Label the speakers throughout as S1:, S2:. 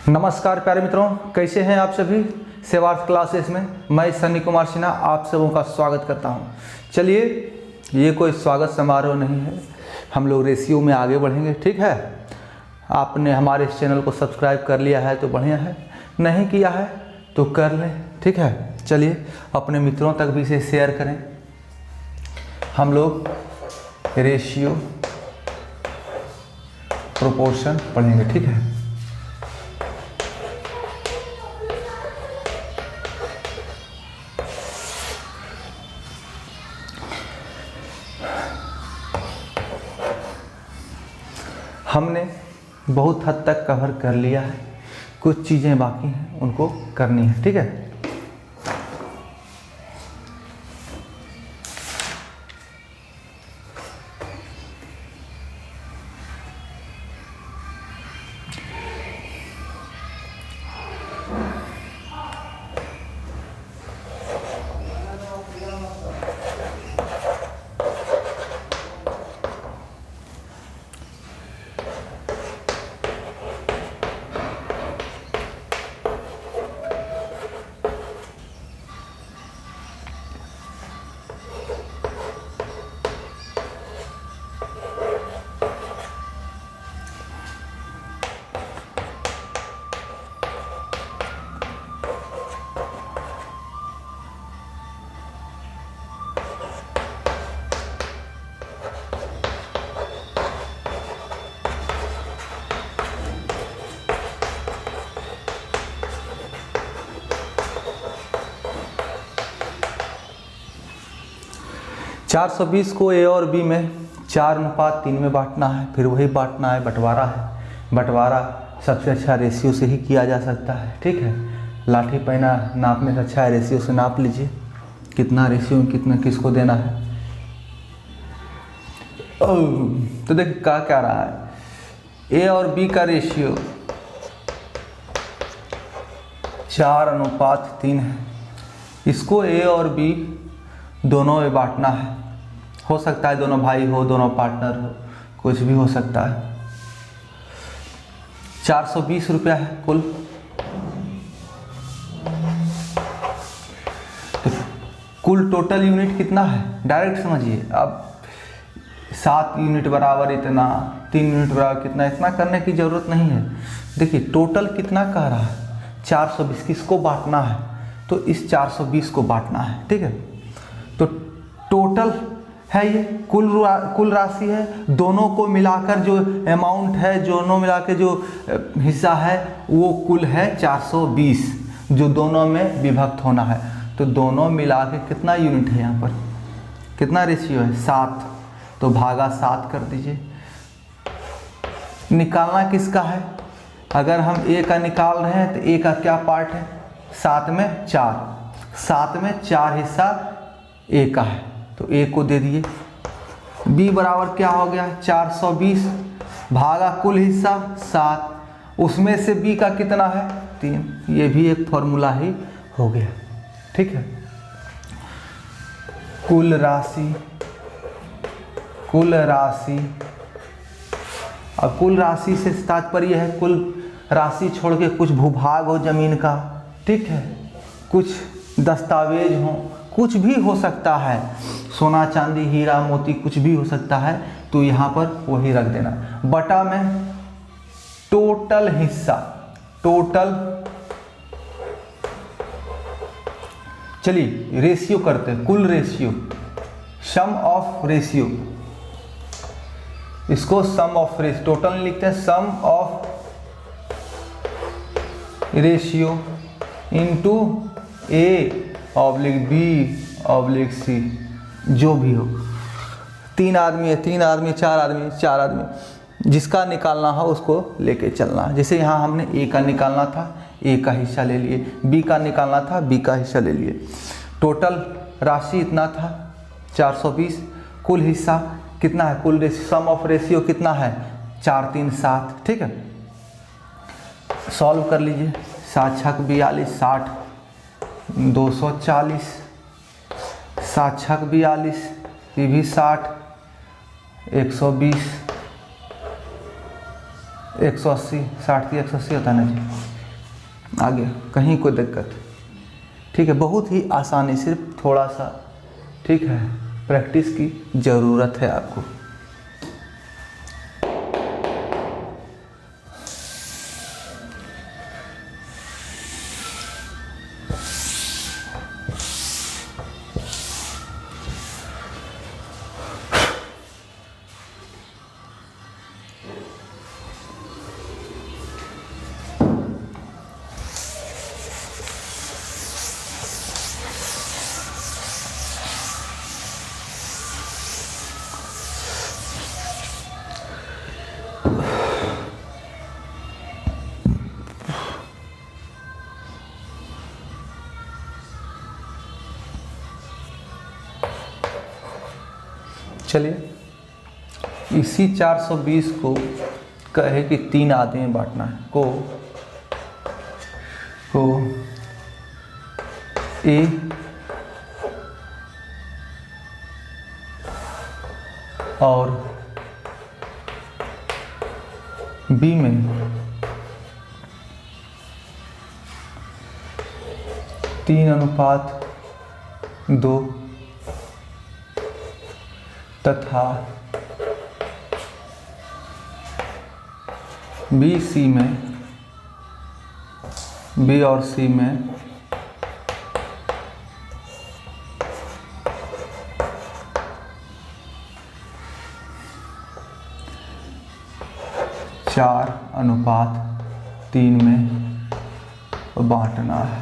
S1: नमस्कार प्यारे मित्रों, कैसे हैं आप सभी। सेवार्थ क्लासेस में मैं सनी कुमार सिन्हा आप सबों का स्वागत करता हूं। चलिए, ये कोई स्वागत समारोह नहीं है, हम लोग रेशियो में आगे बढ़ेंगे। ठीक है, आपने हमारे इस चैनल को सब्सक्राइब कर लिया है तो बढ़िया है, नहीं किया है तो कर लें। ठीक है, चलिए अपने मित्रों तक भी इसे शेयर करें। हम लोग रेशियो प्रोपोर्शन पढ़ेंगे। ठीक है, हमने बहुत हद तक कवर कर लिया है, कुछ चीज़ें बाकी हैं उनको करनी है। ठीक है, चार 420 को ए और बी में 4:3 में बांटना है, फिर वही बांटना है, बंटवारा है। बंटवारा सबसे अच्छा रेशियो से ही किया जा सकता है। ठीक है, लाठी पैना नापने से अच्छा है रेशियो से नाप लीजिए, कितना रेशियो में कितना किसको देना है। तो देखिए क्या रहा है, ए और बी का रेशियो 4:3 है। इसको ए और बी दोनों में बांटना है। हो सकता है दोनों भाई हो, दोनों पार्टनर हो, कुछ भी हो सकता है। 420 रुपया है कुल। तो कुल टोटल यूनिट कितना है डायरेक्ट समझिए। अब 7 यूनिट बराबर इतना, 3 यूनिट बराबर कितना, इतना करने की ज़रूरत नहीं है। देखिए टोटल कितना कह रहा है, 420। किसको बांटना है, तो इस 420 को बांटना है। ठीक है, तो टोटल है ये कुल राशि है। दोनों को मिलाकर जो अमाउंट है, दोनों मिला के जो हिस्सा है वो कुल है 420, जो दोनों में विभक्त होना है। तो दोनों मिला के कितना यूनिट है, यहाँ पर कितना रेशियो है, 7। तो भागा 7 कर दीजिए। निकालना किसका है, अगर हम ए का निकाल रहे हैं तो ए का क्या पार्ट है, 7 में 4। 7 में 4 हिस्सा ए का है, तो ए को दे दिए। बी बराबर क्या हो गया, 420 भागा कुल हिस्सा 7, उसमें से बी का कितना है, 3। ये भी एक फॉर्मूला ही हो गया। ठीक है, कुल राशि अब कुल राशि से तात्पर्य है कुल राशि छोड़ के कुछ भूभाग हो जमीन का। ठीक है, कुछ दस्तावेज हो, कुछ भी हो सकता है, सोना चांदी हीरा मोती कुछ भी हो सकता है। तो यहाँ पर वही रख देना। बटा में टोटल हिस्सा, टोटल। चलिए रेशियो करते हैं, कुल रेशियो, सम ऑफ रेशियो। इसको सम ऑफ रेशियो, टोटल लिखते हैं sum of ratio into a oblique b oblique c, जो भी हो। 3 आदमी है, 3 आदमी, 4 आदमी, 4 आदमी, जिसका निकालना हो उसको लेके चलना। जैसे यहाँ हमने ए का निकालना था, ए का हिस्सा ले लिए, बी का निकालना था, बी का हिस्सा ले लिए। टोटल राशि इतना था 420, कुल हिस्सा कितना है, कुल सम ऑफ रेशियो कितना है, 4 3 7। ठीक है, सॉल्व कर लीजिए। 7 6 42, 60, 240, 7 6 42, ये भी 60, 120, 180, 60 की 180 होता है ना जी। आ गया, कहीं कोई दिक्कत? ठीक है, बहुत ही आसानी, सिर्फ थोड़ा सा, ठीक है, प्रैक्टिस की ज़रूरत है आपको। चलिए, इसी 420 को कहे कि 3 आधे में बांटना है, को ए और बी में 3:2 तथा बी सी में, बी और सी में 4:3 में बांटना है।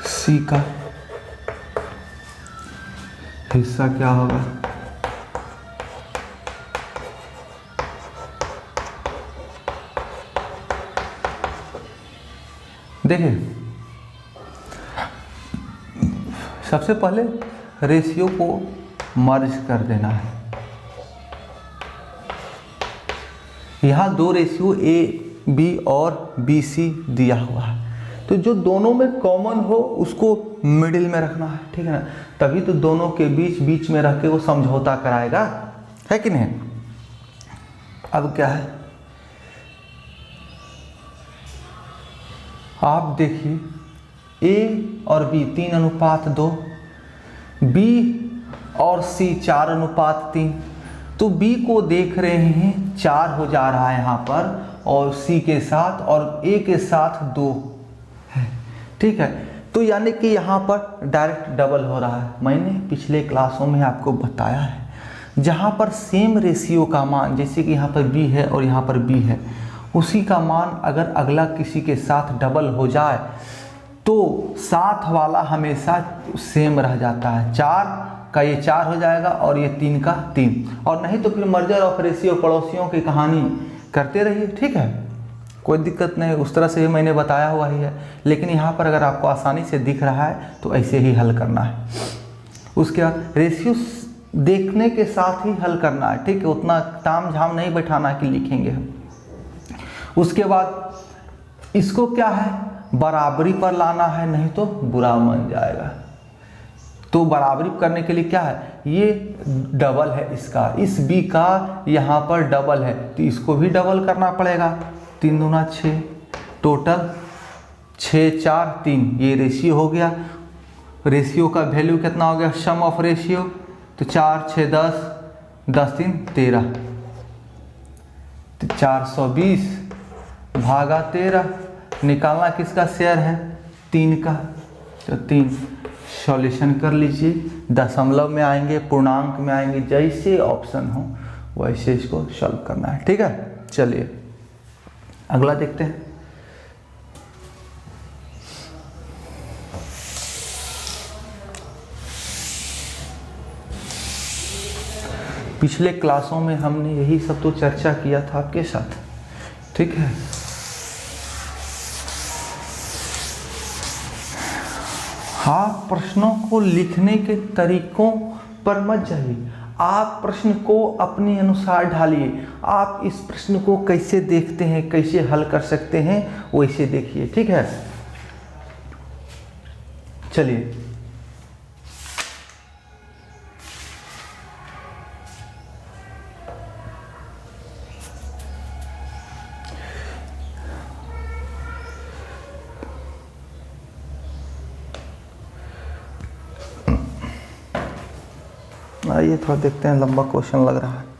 S1: सी का हिस्सा क्या होगा? देखिए, सबसे पहले रेशियो को मर्ज कर देना है। यहाँ 2 रेशियो ए बी और बी सी दिया हुआ है, तो जो दोनों में कॉमन हो उसको मिडिल में रखना है, ठीक है ना, तभी तो दोनों के बीच में रख के वो समझौता कराएगा, है कि नहीं? अब क्या है, आप देखिए, ए और बी 3:2, बी और सी 4:3, तो बी को देख रहे हैं 4 हो जा रहा है यहाँ पर, और सी के साथ और ए के साथ 2 है, ठीक है। तो यानी कि यहाँ पर डायरेक्ट डबल हो रहा है। मैंने पिछले क्लासों में आपको बताया है, जहाँ पर सेम रेशियो का मान, जैसे कि यहाँ पर बी है और यहाँ पर बी है, उसी का मान अगर अगला किसी के साथ डबल हो जाए तो साथ वाला हमेशा सेम रह जाता है। 4 का ये 4 हो जाएगा और ये 3 का 3, और नहीं तो फिर मर्जर ऑफ रेशियो पड़ोसियों की कहानी करते रहिए, ठीक है, कोई दिक्कत नहीं, उस तरह से भी मैंने बताया हुआ ही है। लेकिन यहाँ पर अगर आपको आसानी से दिख रहा है तो ऐसे ही हल करना है। उसके बाद रेशियो देखने के साथ ही हल करना है, ठीक है, उतना ताम झाम नहीं बैठाना कि लिखेंगे हम। उसके बाद इसको क्या है, बराबरी पर लाना है, नहीं तो बुरा मान जाएगा। तो बराबरी करने के लिए क्या है, ये डबल है इसका, इस बी का यहाँ पर डबल है, तो इसको भी डबल करना पड़ेगा। 3 दूना 6, टोटल 6 4 3, ये रेशियो हो गया। रेशियो का वैल्यू कितना हो गया, सम ऑफ रेशियो, तो 4 6 10, 10 3 13, तो 420 भागा 13, निकालना किसका शेयर है, 3 का, तो 3। सॉल्यूशन कर लीजिए, दशमलव में आएंगे, पूर्णांक में आएंगे, जैसे ऑप्शन हो वैसे इसको सॉल्व करना है, ठीक है। चलिए अगला देखते हैं। पिछले क्लासों में हमने यही सब तो चर्चा किया था आपके साथ, ठीक है। आप प्रश्नों को लिखने के तरीकों पर मत जाइए, आप प्रश्न को अपने अनुसार ढालिए। आप इस प्रश्न को कैसे देखते हैं, कैसे हल कर सकते हैं, वैसे देखिए, ठीक है। चलिए आइए थोड़ा देखते हैं, लंबा क्वेश्चन लग रहा है।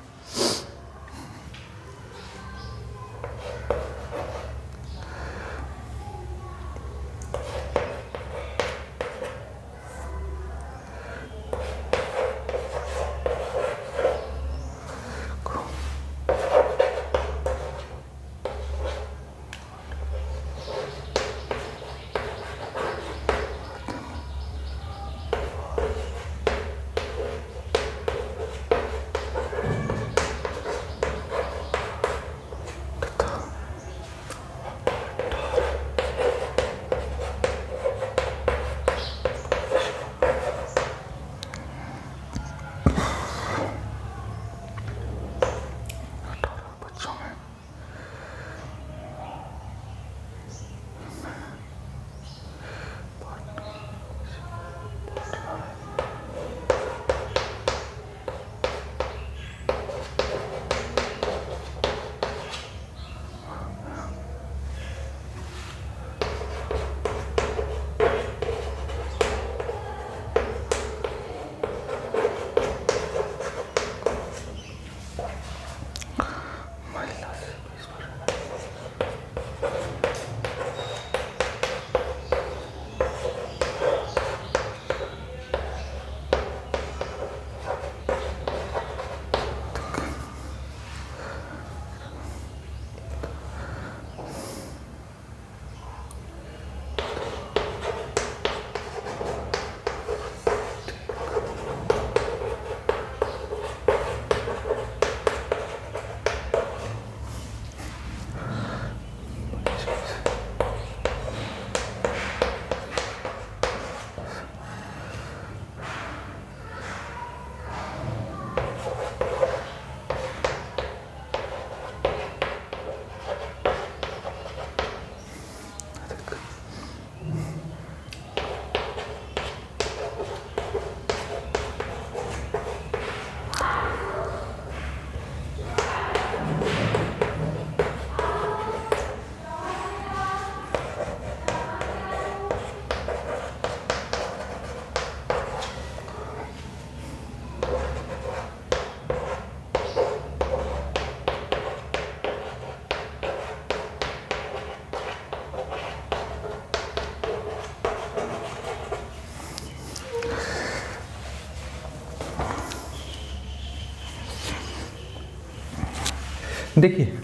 S1: देखिए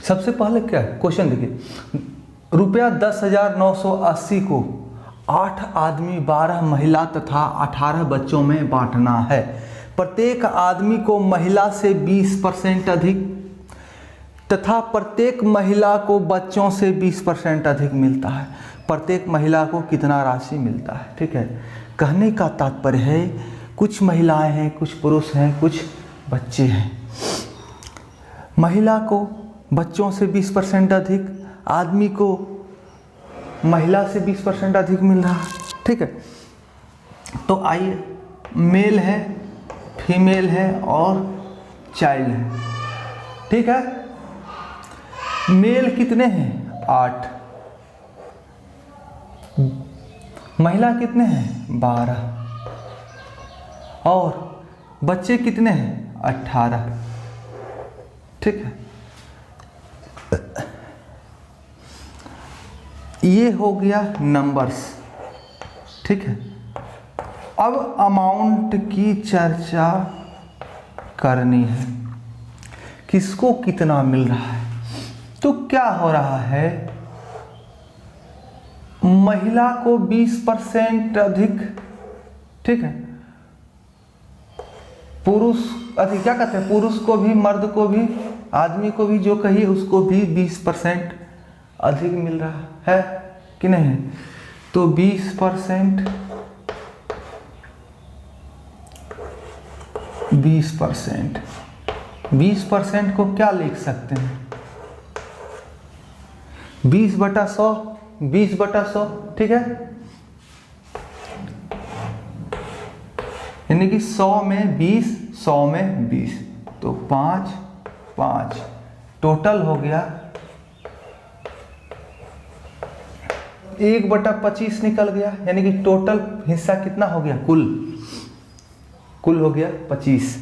S1: सबसे पहले क्या क्वेश्चन देखिए, रुपया 10,980 को 8 आदमी 12 महिला तथा 18 बच्चों में बांटना है। प्रत्येक आदमी को महिला से 20% अधिक तथा प्रत्येक महिला को बच्चों से 20% अधिक मिलता है। प्रत्येक महिला को कितना राशि मिलता है? ठीक है, कहने का तात्पर्य है कुछ महिलाएं हैं, कुछ पुरुष हैं, कुछ बच्चे हैं। महिला को बच्चों से 20% अधिक, आदमी को महिला से 20% अधिक मिल रहा है। ठीक है, तो आइए, मेल है, फीमेल है और चाइल्ड है। ठीक है, मेल कितने हैं? 8। महिला कितने हैं? 12। और बच्चे कितने हैं? 18। ठीक है, ये हो गया नंबर्स। ठीक है, अब अमाउंट की चर्चा करनी है, किसको कितना मिल रहा है। तो क्या हो रहा है, महिला को 20% अधिक, ठीक है, पुरुष अधिक, क्या कहते हैं, पुरुष को भी, मर्द को भी, आदमी को भी, जो कहिए उसको भी 20% अधिक मिल रहा है कि नहीं? तो 20% 20% को क्या लिख सकते हैं? 20/100, 20/100। ठीक है, यानी कि 100 में 20, 100 में 20, तो 5, 5 टोटल हो गया 1/25 निकल गया। यानी कि टोटल हिस्सा कितना हो गया कुल? कुल हो गया 25।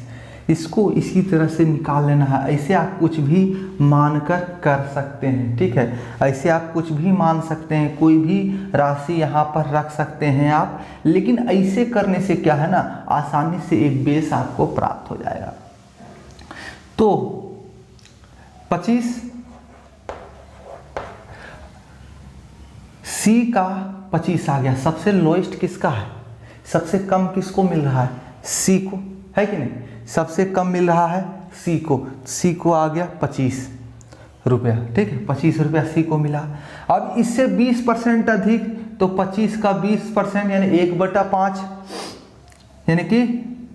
S1: इसको इसी तरह से निकाल लेना है। ऐसे आप कुछ भी मानकर कर सकते हैं, ठीक है। ऐसे आप कुछ भी मान सकते हैं, कोई भी राशि यहाँ पर रख सकते हैं आप, लेकिन ऐसे करने से क्या है ना, आसानी से एक बेस आपको प्राप्त हो जाएगा। तो 25 सी का 25 आ गया। सबसे लोएस्ट किसका है, सबसे कम किसको मिल रहा है, सी को, है कि नहीं। सबसे कम मिल रहा है सी को, सी को आ गया 25 रुपया, ठीक है। 25 रुपया सी को मिला। अब इससे 20% अधिक, तो 25 का 20% यानी 1/5, यानी कि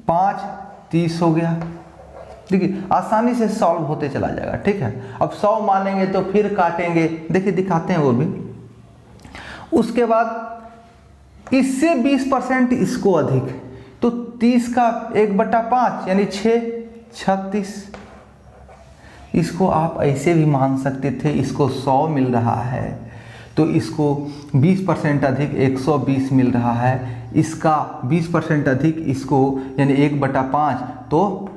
S1: 5 30 हो गया। देखिए आसानी से सॉल्व होते चला जाएगा, ठीक है। अब 100 मानेंगे तो फिर काटेंगे, देखिए दिखाते हैं वो भी। उसके बाद इससे 20% इसको अधिक, तो 30 का 1/5 यानी 6 36। इसको आप ऐसे भी मान सकते थे, इसको 100 मिल रहा है तो इसको 20% अधिक 120 मिल रहा है, इसका 20% अधिक इसको यानी 1/5, तो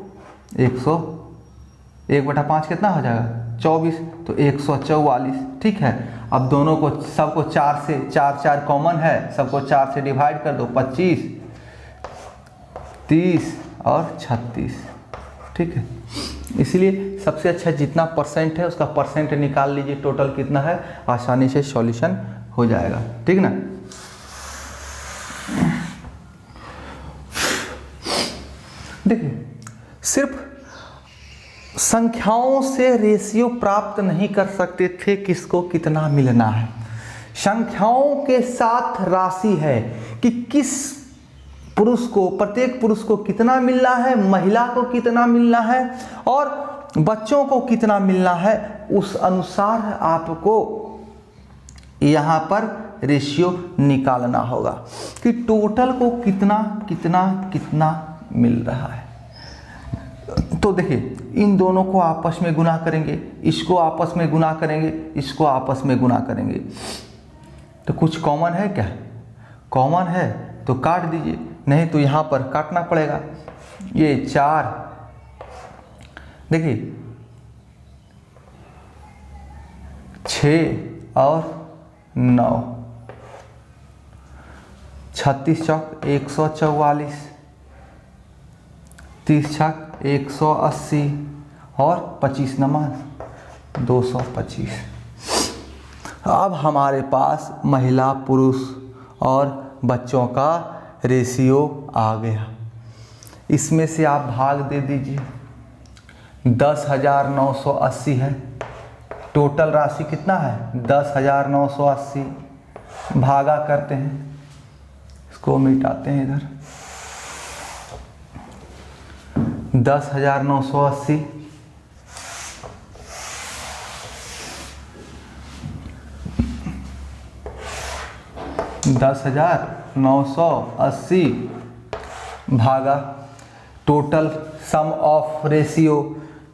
S1: 1/5 कितना हो जाएगा 24, तो 144, ठीक है। अब दोनों को सबको 4 से 4 कॉमन है, सबको 4 से डिवाइड कर दो, 25 30 और 36, ठीक है। इसलिए सबसे अच्छा जितना परसेंट है उसका परसेंट निकाल लीजिए, टोटल कितना है, आसानी से सॉल्यूशन हो जाएगा, ठीक ना। देखिए सिर्फ संख्याओं से रेशियो प्राप्त नहीं कर सकते थे किसको कितना मिलना है, संख्याओं के साथ राशि है कि किस पुरुष को, प्रत्येक पुरुष को कितना मिलना है, महिला को कितना मिलना है और बच्चों को कितना मिलना है, उस अनुसार आपको यहाँ पर रेशियो निकालना होगा कि टोटल को कितना कितना कितना मिल रहा है। तो देखिए इन दोनों को आपस में गुना करेंगे, इसको आपस में गुना करेंगे, इसको आपस में गुना करेंगे, तो कुछ कॉमन है क्या, कॉमन है तो काट दीजिए, नहीं तो यहाँ पर काटना पड़ेगा। ये 4, देखिए 6 और 9, 36 चौक 144, 30 छक 180 और 25 नंबर 225। अब हमारे पास महिला पुरुष और बच्चों का रेशियो आ गया। इसमें से आप भाग दे दीजिए, 10,980 है, टोटल राशि कितना है 10,980, भागा करते हैं, इसको मिटाते हैं इधर, 10,980 10,980 भागा टोटल सम ऑफ रेशियो,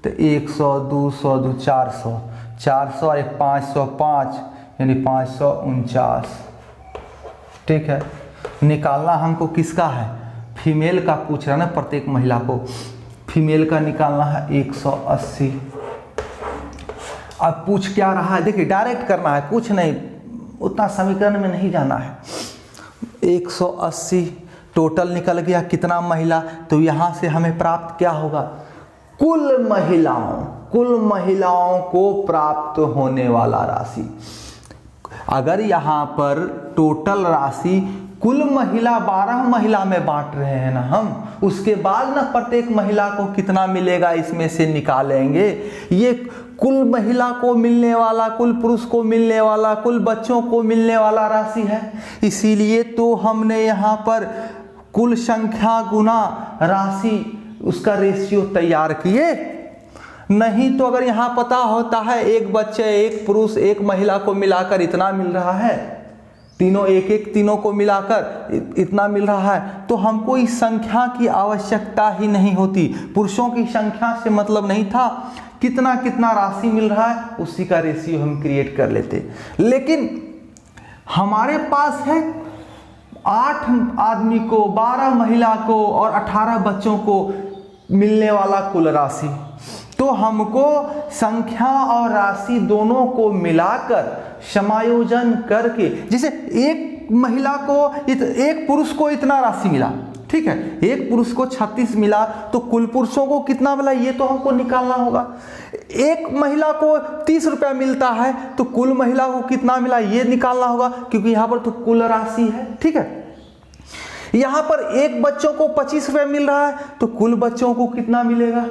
S1: तो 100 200 2 400, 400 और 505 यानी 549, ठीक है। निकालना हमको किसका है, फीमेल का पूछ रहा है ना, प्रत्येक महिला को फीमेल का निकालना है 180। अब पूछ क्या रहा है, देखिए डायरेक्ट करना है, कुछ नहीं, उतना समीकरण में नहीं जाना है। 180 टोटल निकल गया, कितना महिला, तो यहाँ से हमें प्राप्त क्या होगा, कुल महिलाओं को प्राप्त होने वाला राशि। अगर यहाँ पर टोटल राशि कुल महिला 12 महिला में बांट रहे हैं ना हम, उसके बाद ना प्रत्येक महिला को कितना मिलेगा इसमें से निकालेंगे। ये कुल महिला को मिलने वाला, कुल पुरुष को मिलने वाला, कुल बच्चों को मिलने वाला राशि है, इसीलिए तो हमने यहाँ पर कुल संख्या गुना राशि उसका रेशियो तैयार किए। नहीं तो अगर यहाँ पता होता है एक बच्चे, एक पुरुष, एक महिला को मिलाकर इतना मिल रहा है, तीनों एक तीनों को मिलाकर इतना मिल रहा है, तो हमको इस संख्या की आवश्यकता ही नहीं होती। पुरुषों की संख्या से मतलब नहीं था, कितना कितना राशि मिल रहा है उसी का रेशियो हम क्रिएट कर लेते। लेकिन हमारे पास है 8 आदमी को, 12 महिला को और 18 बच्चों को मिलने वाला कुल राशि। तो हमको संख्या और राशि दोनों को मिलाकर समायोजन करके, जैसे एक महिला को एक पुरुष को इतना राशि मिला, ठीक है, एक पुरुष को 36 मिला, तो कुल पुरुषों को कितना मिला ये तो हमको निकालना होगा। एक महिला को 30 रुपया मिलता है तो कुल महिला को कितना मिला ये निकालना होगा, क्योंकि यहाँ पर तो कुल राशि है, ठीक है। यहाँ पर एक बच्चों को 25 रुपया मिल रहा है तो कुल बच्चों को कितना मिलेगा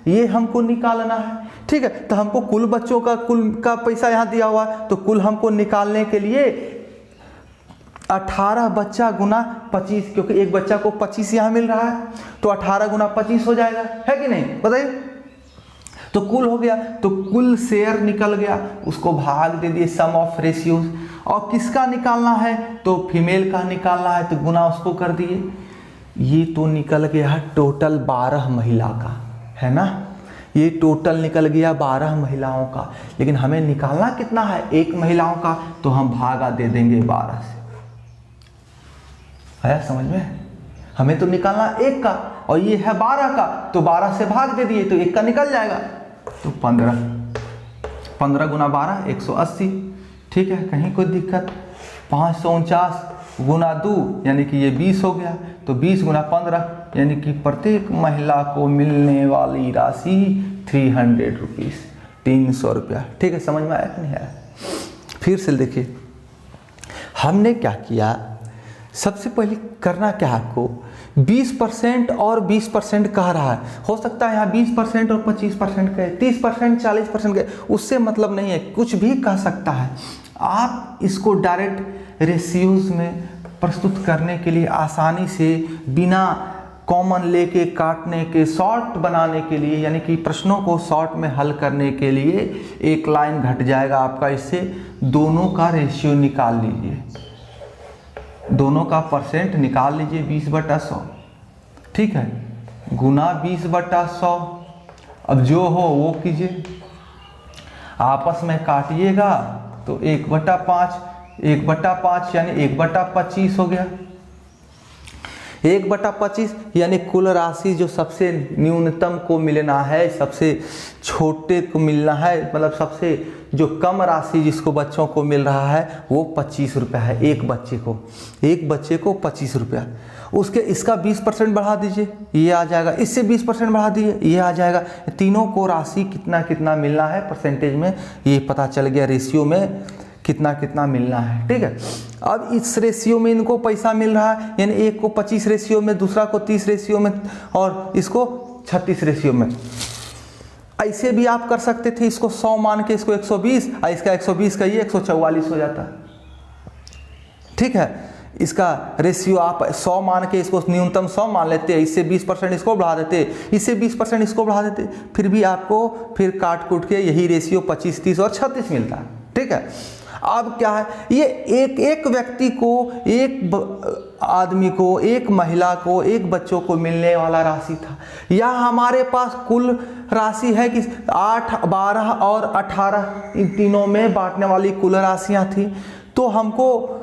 S1: ये हमको निकालना है, ठीक है। तो हमको कुल बच्चों का कुल का पैसा यहाँ दिया हुआ है, तो कुल हमको निकालने के लिए 18 बच्चा गुना 25, क्योंकि एक बच्चा को 25 यहाँ मिल रहा है तो 18 गुना 25 हो जाएगा, है कि नहीं, बताइए। तो कुल हो गया, तो कुल शेयर निकल गया, उसको भाग दे दिए सम ऑफ रेशियोज। और किसका निकालना है तो फीमेल का निकालना है, तो गुना उसको कर दिए। ये तो निकल गया टोटल 12 महिला का, है ना, ये टोटल निकल गया 12 महिलाओं का। लेकिन हमें निकालना कितना है एक महिलाओं का, तो हम भागा दे देंगे 12 से। आया समझ में, हमें तो निकालना एक का और ये है 12 का, तो 12 से भाग दे दिए तो एक का निकल जाएगा, तो 15 गुना 12 180, ठीक है, कहीं कोई दिक्कत। 549 गुना 2 यानी कि ये 20 हो गया, तो 20 गुना 15 यानी कि प्रत्येक महिला को मिलने वाली राशि 300 रुपीज़, 300 रुपया, ठीक है। समझ में आया कि नहीं आया। फिर से देखिए हमने क्या किया, सबसे पहले करना क्या है आपको, 20% और 20% कह रहा है, हो सकता है यहाँ 20% और 25% कहे, 30% 40% कहे, उससे मतलब नहीं है, कुछ भी कह सकता है। आप इसको डायरेक्ट रेशियोज में प्रस्तुत करने के लिए आसानी से बिना कॉमन लेके काटने के शॉर्ट बनाने के लिए, यानी कि प्रश्नों को शॉर्ट में हल करने के लिए एक लाइन घट जाएगा आपका, इससे दोनों का रेशियो निकाल लीजिए, दोनों का परसेंट निकाल लीजिए 20/100, ठीक है, गुना 20/100। अब जो हो वो कीजिए, आपस में काटिएगा तो 1/5, 1/5 यानी 1/25 हो गया। 1/25 यानी कुल राशि जो सबसे न्यूनतम को मिलना है, सबसे छोटे को मिलना है, मतलब सबसे जो कम राशि जिसको बच्चों को मिल रहा है वो 25 रुपया है, एक बच्चे को 25 रुपया। उसके इसका 20% बढ़ा दीजिए, ये आ जाएगा, इससे 20% बढ़ा दीजिए, ये आ जाएगा। तीनों को राशि कितना कितना मिलना है परसेंटेज में ये पता चल गया, रेशियो में कितना कितना मिलना है, ठीक है। अब इस रेशियो में इनको पैसा मिल रहा है, यानी एक को 25 रेशियो में, दूसरा को 30 रेशियो में और इसको 36 रेशियो में। ऐसे भी आप कर सकते थे, इसको 100 मान के इसको 120, और इसका 120 का ये 144 हो जाता है, ठीक है। इसका रेशियो आप 100 मान के इसको न्यूनतम 100 मान लेते, इससे 20% इसको बढ़ा देते, इससे 20% इसको बढ़ा देते, फिर भी आपको फिर काट कूट के यही रेशियो 25, 30 और 36 मिलता है, ठीक है। अब क्या है, ये एक व्यक्ति को, एक आदमी को, एक महिला को, एक बच्चों को मिलने वाला राशि था। यहाँ हमारे पास कुल राशि है कि 8, 12 और 18, इन तीनों में बांटने वाली कुल राशियाँ थी। तो हमको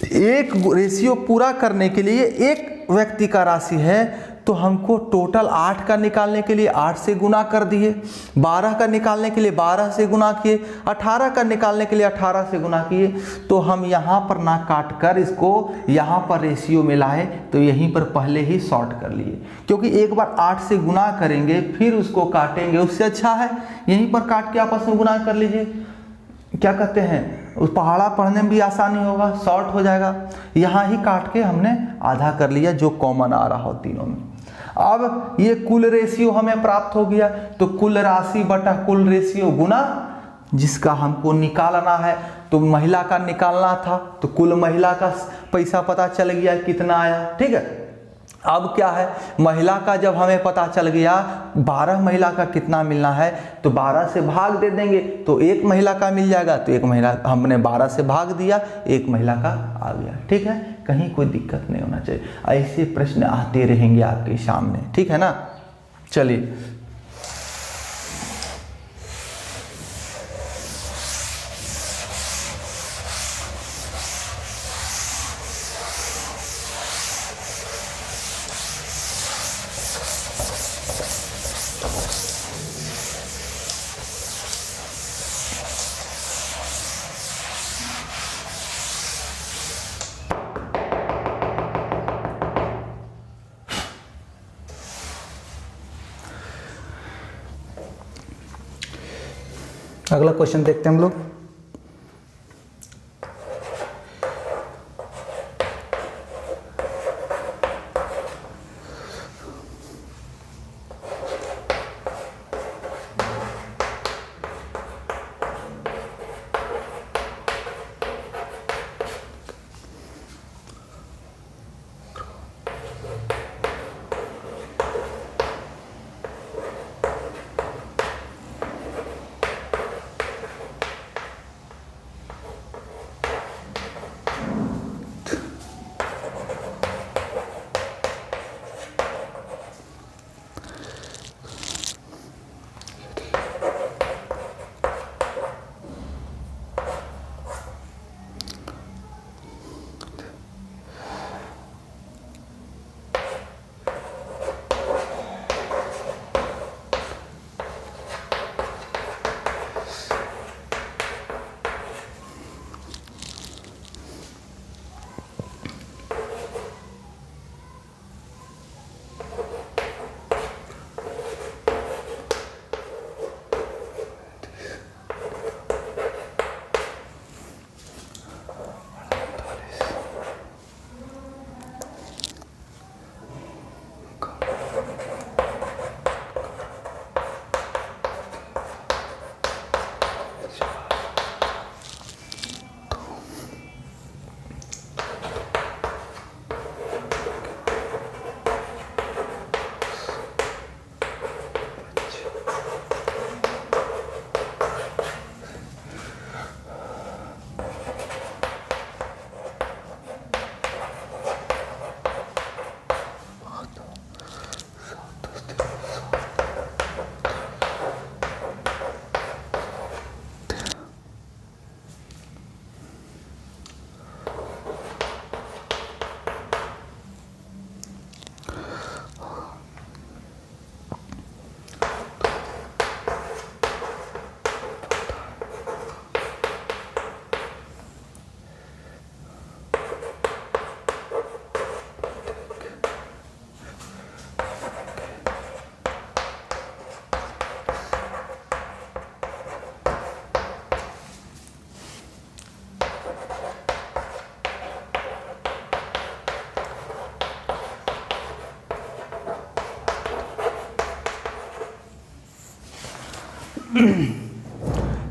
S1: एक रेशियो पूरा करने के लिए एक व्यक्ति का राशि है, तो हमको टोटल 8 का निकालने के लिए 8 से गुना कर दिए, 12 का निकालने के लिए 12 से गुना किए, 18 का निकालने के लिए 18 से गुना किए। तो हम यहाँ पर ना काट कर इसको यहाँ पर रेशियो में लाए, तो यहीं पर पहले ही शॉर्ट कर लिए, क्योंकि एक बार 8 से गुना करेंगे फिर उसको काटेंगे, उससे अच्छा है यहीं पर काट के आपस में गुना कर लीजिए। क्या कहते हैं, उस पहाड़ा पढ़ने में भी आसानी होगा, शॉर्ट हो जाएगा। यहाँ ही काट के हमने आधा कर लिया जो कॉमन आ रहा हो तीनों में। अब ये कुल रेशियो हमें प्राप्त हो गया, तो कुल राशि बटा कुल रेशियो गुना जिसका हमको निकालना है, तो महिला का निकालना था तो कुल महिला का पैसा पता चल गया कितना आया, ठीक है। अब क्या है, महिला का जब हमें पता चल गया 12 महिला का कितना मिलना है, तो 12 से भाग दे देंगे तो एक महिला का मिल जाएगा, तो एक महिला हमने 12 से भाग दिया, एक महिला का आ गया, ठीक है। कहीं कोई दिक्कत नहीं होना चाहिए, ऐसे प्रश्न आते रहेंगे आपके सामने, ठीक है ना। चलिए
S2: अगला क्वेश्चन देखते हैं हम लोग।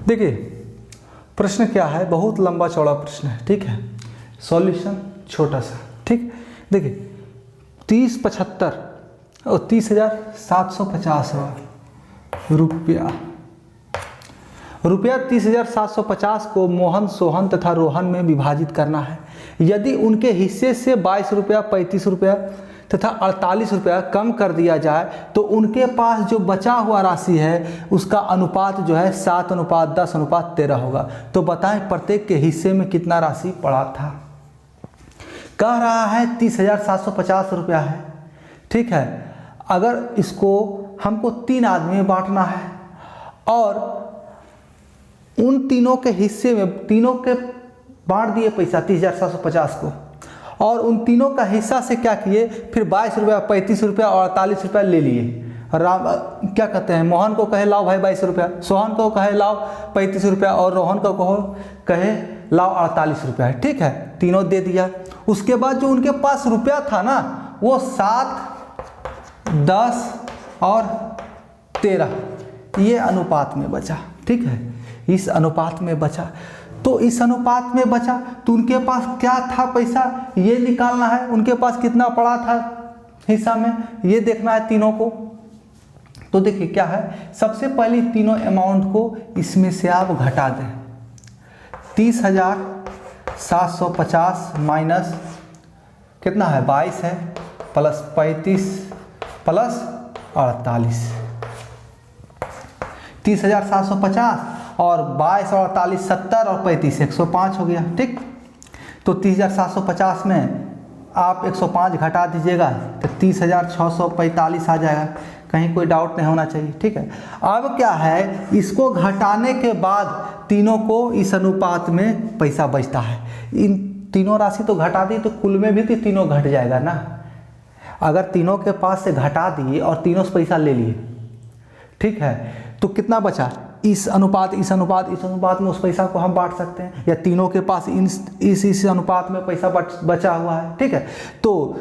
S2: देखिए प्रश्न क्या है, बहुत लंबा चौड़ा प्रश्न है, ठीक है। सॉल्यूशन छोटा सा, ठीक। देखिए 3075 और 30,750 रुपया 30,750 को मोहन, सोहन तथा रोहन में विभाजित करना है। यदि उनके हिस्से से 22 रुपया, 35 रुपया तथा 48 रुपया कम कर दिया जाए तो उनके पास जो बचा हुआ राशि है उसका अनुपात जो है 7:10:13 होगा। तो बताएं प्रत्येक के हिस्से में कितना राशि पड़ा था। कह रहा है 30,750 रुपया है, ठीक है। अगर इसको हमको 3 आदमी में बांटना है और उन तीनों के हिस्से में, तीनों के बांट दिए पैसा 30,750 को, और उन तीनों का हिस्सा से क्या किए, फिर 22 रुपया, 35 रुपया और 48 रुपया ले लिए। राम क्या कहते हैं, मोहन को कहे लाओ भाई 22 रुपया, सोहन को कहे लाओ 35 रुपया और रोहन को कहे लाओ 48 रुपया, ठीक है। तीनों दे दिया। उसके बाद जो उनके पास रुपया था ना, वो 7, 10 और 13 ये अनुपात में बचा, ठीक है। इस अनुपात में बचा, तो इस अनुपात में बचा तो उनके पास क्या था पैसा ये निकालना है। उनके पास कितना पड़ा था हिस्सा में ये देखना है तीनों को। तो देखिए क्या है, सबसे पहले तीनों अमाउंट को इसमें से आप घटा दें। 30,750 माइनस कितना है 22 है, प्लस 35 प्लस 48, 30,750 और 22 और 48 70 और 35 105 हो गया, ठीक। तो 30,750 में आप 105 घटा दीजिएगा तो 30,645 आ जाएगा। कहीं कोई डाउट नहीं होना चाहिए, ठीक है। अब क्या है, इसको घटाने के बाद तीनों को इस अनुपात में पैसा बचता है। इन तीनों राशि तो घटा दी तो कुल में भी तो तीनों घट जाएगा ना। अगर तीनों के पास से घटा दिए और तीनों से पैसा ले लिए, ठीक है, तो कितना बचा इस अनुपात इस अनुपात में उस पैसा को हम बांट सकते हैं, या तीनों के पास इस अनुपात में पैसा बचा हुआ है। ठीक है, तो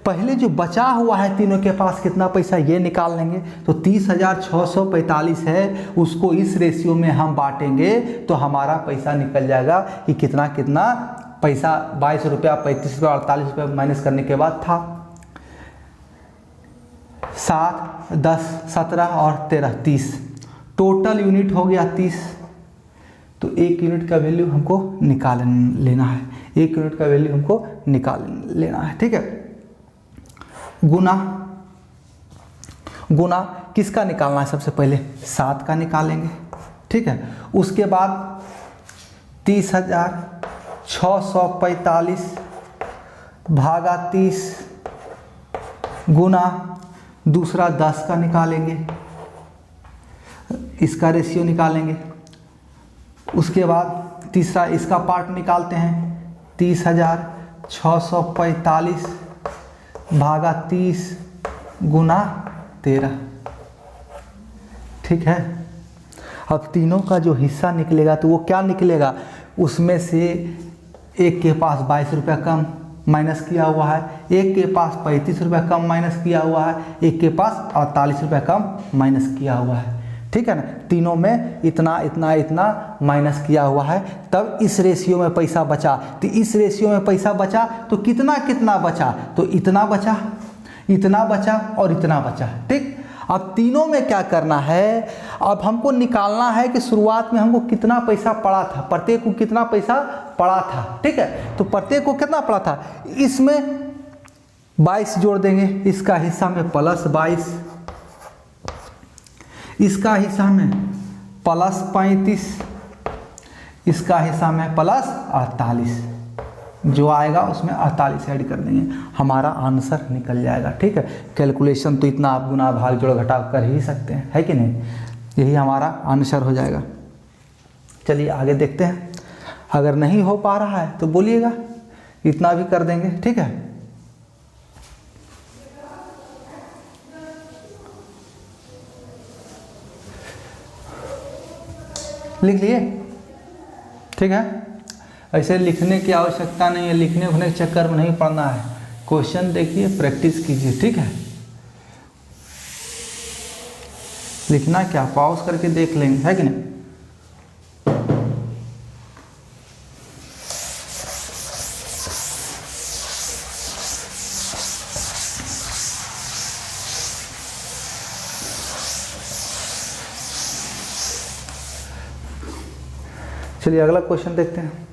S2: पहले जो बचा हुआ है तीनों के पास कितना पैसा ये निकाल लेंगे। तो 30,645 है, उसको इस रेशियो में हम बांटेंगे तो हमारा पैसा निकल जाएगा कि कितना कितना पैसा 22 रुपया, 35 रुपया, 48 रुपया माइनस करने के बाद था। 7, 10, 17 और 13, 30, टोटल यूनिट हो गया 30। तो 1 यूनिट का वैल्यू हमको निकाल लेना है, 1 यूनिट का वैल्यू हमको निकाल लेना है। ठीक है, गुना किसका निकालना है, सबसे पहले 7 का निकालेंगे। ठीक है, उसके बाद 30,645 भागा 30 गुना दूसरा 10 का निकालेंगे, इसका रेशियो निकालेंगे। उसके बाद तीसरा इसका पार्ट निकालते हैं, 30,645 भागा 30 गुना 13। ठीक है, अब तीनों का जो हिस्सा निकलेगा तो वो क्या निकलेगा, उसमें से एक के पास 22 रुपया कम माइनस किया हुआ है, एक के पास 35 रुपया कम माइनस किया हुआ है, एक के पास 48 रुपया कम माइनस किया हुआ है। ठीक है ना, तीनों में इतना इतना इतना माइनस किया हुआ है, तब इस रेशियो में पैसा बचा। तो इस रेशियो में पैसा बचा तो कितना कितना बचा, तो इतना बचा, इतना बचा और इतना बचा। ठीक, अब तीनों में क्या करना है, अब हमको निकालना है कि शुरुआत में हमको कितना पैसा पड़ा था, प्रत्येक को कितना पैसा पड़ा था। ठीक है, तो प्रत्येक को कितना पड़ा था, इसमें 22 जोड़ देंगे, इसका हिस्सा में प्लस 22, इसका हिस्सा में प्लस 35, इसका हिस्सा में प्लस 48, जो आएगा उसमें 48 ऐड कर देंगे, हमारा आंसर निकल जाएगा। ठीक है, कैलकुलेशन तो इतना आप गुना भाग जोड़ घटाव कर ही सकते हैं, है कि नहीं, यही हमारा आंसर हो जाएगा। चलिए आगे देखते हैं, अगर नहीं हो पा रहा है तो बोलिएगा, इतना भी कर देंगे। ठीक है, लिख लिए। ठीक है, ऐसे लिखने की आवश्यकता नहीं है, लिखने उखने के चक्कर में नहीं पड़ना है, क्वेश्चन देखिए, प्रैक्टिस कीजिए। ठीक है, लिखना क्या, पॉज करके देख लेंगे, है कि नहीं। चलिए अगला क्वेश्चन देखते हैं।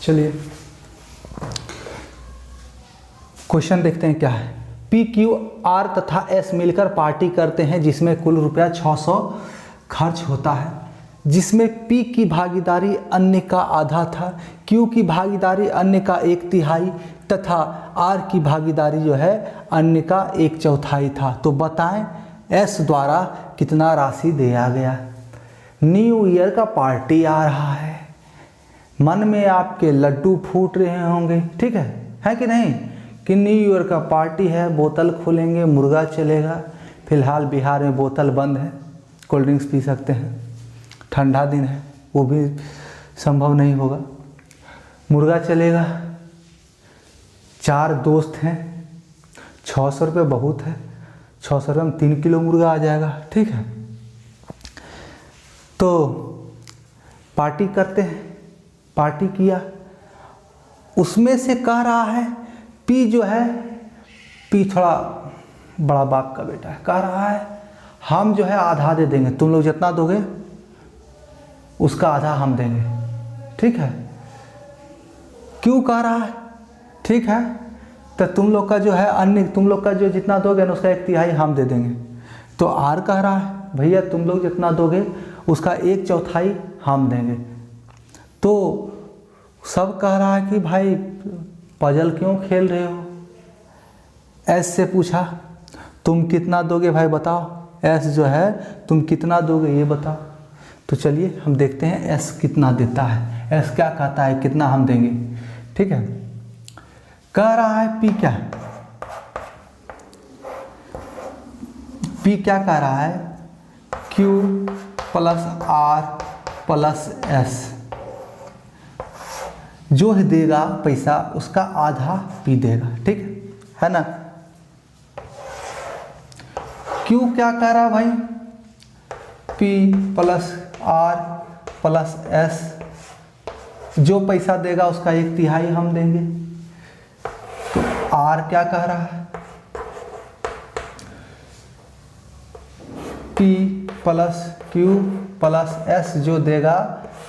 S2: चलिए क्वेश्चन देखते हैं क्या है। पी क्यू आर तथा एस मिलकर पार्टी करते हैं जिसमें कुल रुपया 600 खर्च होता है, जिसमें पी की भागीदारी अन्य का आधा था, क्यू की भागीदारी अन्य का 1/3 तथा आर की भागीदारी जो है अन्य का 1/4 था। तो बताएं एस द्वारा कितना राशि दिया गया। न्यू ईयर का पार्टी आ रहा है, मन में आपके लड्डू फूट रहे होंगे, ठीक है कि नहीं, कि न्यू ईयर का पार्टी है, बोतल खोलेंगे, मुर्गा चलेगा। फिलहाल बिहार में बोतल बंद है, कोल्ड ड्रिंक्स पी सकते हैं, ठंडा दिन है, वो भी संभव नहीं होगा। मुर्गा चलेगा, 4 दोस्त हैं, 600 रुपये बहुत है, 600 रुपये में 3 किलो मुर्गा आ जाएगा, ठीक है। तो पार्टी करते हैं, पार्टी किया, उसमें से कह रहा है पी जो है, पी थोड़ा बड़ा बाप का बेटा है, कह रहा है हम जो है आधा दे देंगे, तुम लोग जितना दोगे उसका आधा हम देंगे, ठीक है। क्यों कह रहा है, ठीक है, तो तुम लोग का जो है अन्य, तुम लोग का जो जितना दोगे ना उसका 1/3 हम दे देंगे। तो आर कह रहा है भैया तुम लोग जितना दोगे उसका 1/4 हम देंगे। तो सब कह रहा है कि भाई पजल क्यों खेल रहे हो। एस से पूछा तुम कितना दोगे भाई बताओ, एस जो है तुम कितना दोगे ये बताओ। तो चलिए हम देखते हैं एस कितना देता है, एस क्या कहता है कितना हम देंगे, ठीक है। कह रहा है पी क्या, पी क्या कह रहा है, Q plus R plus S, जो देगा पैसा उसका आधा पी देगा, ठीक है ना। क्यू क्या कह रहा भाई, P plus R plus S, जो पैसा देगा उसका 1/3 हम देंगे। तो आर क्या कह रहा है, P plus Q plus S, जो देगा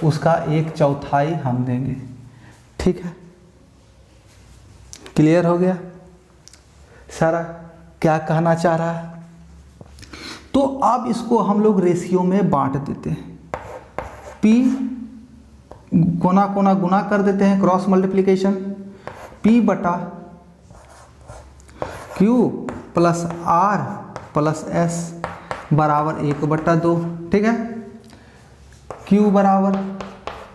S2: उसका 1/4 हम देंगे, ठीक है। क्लियर हो गया सारा क्या कहना चाह रहा है। तो अब इसको हम लोग रेशियो में बांट देते हैं, P कोना कोना गुना कर देते हैं, क्रॉस मल्टीप्लिकेशन, P बटा Q plus R plus S बराबर 1/2, ठीक है। Q बराबर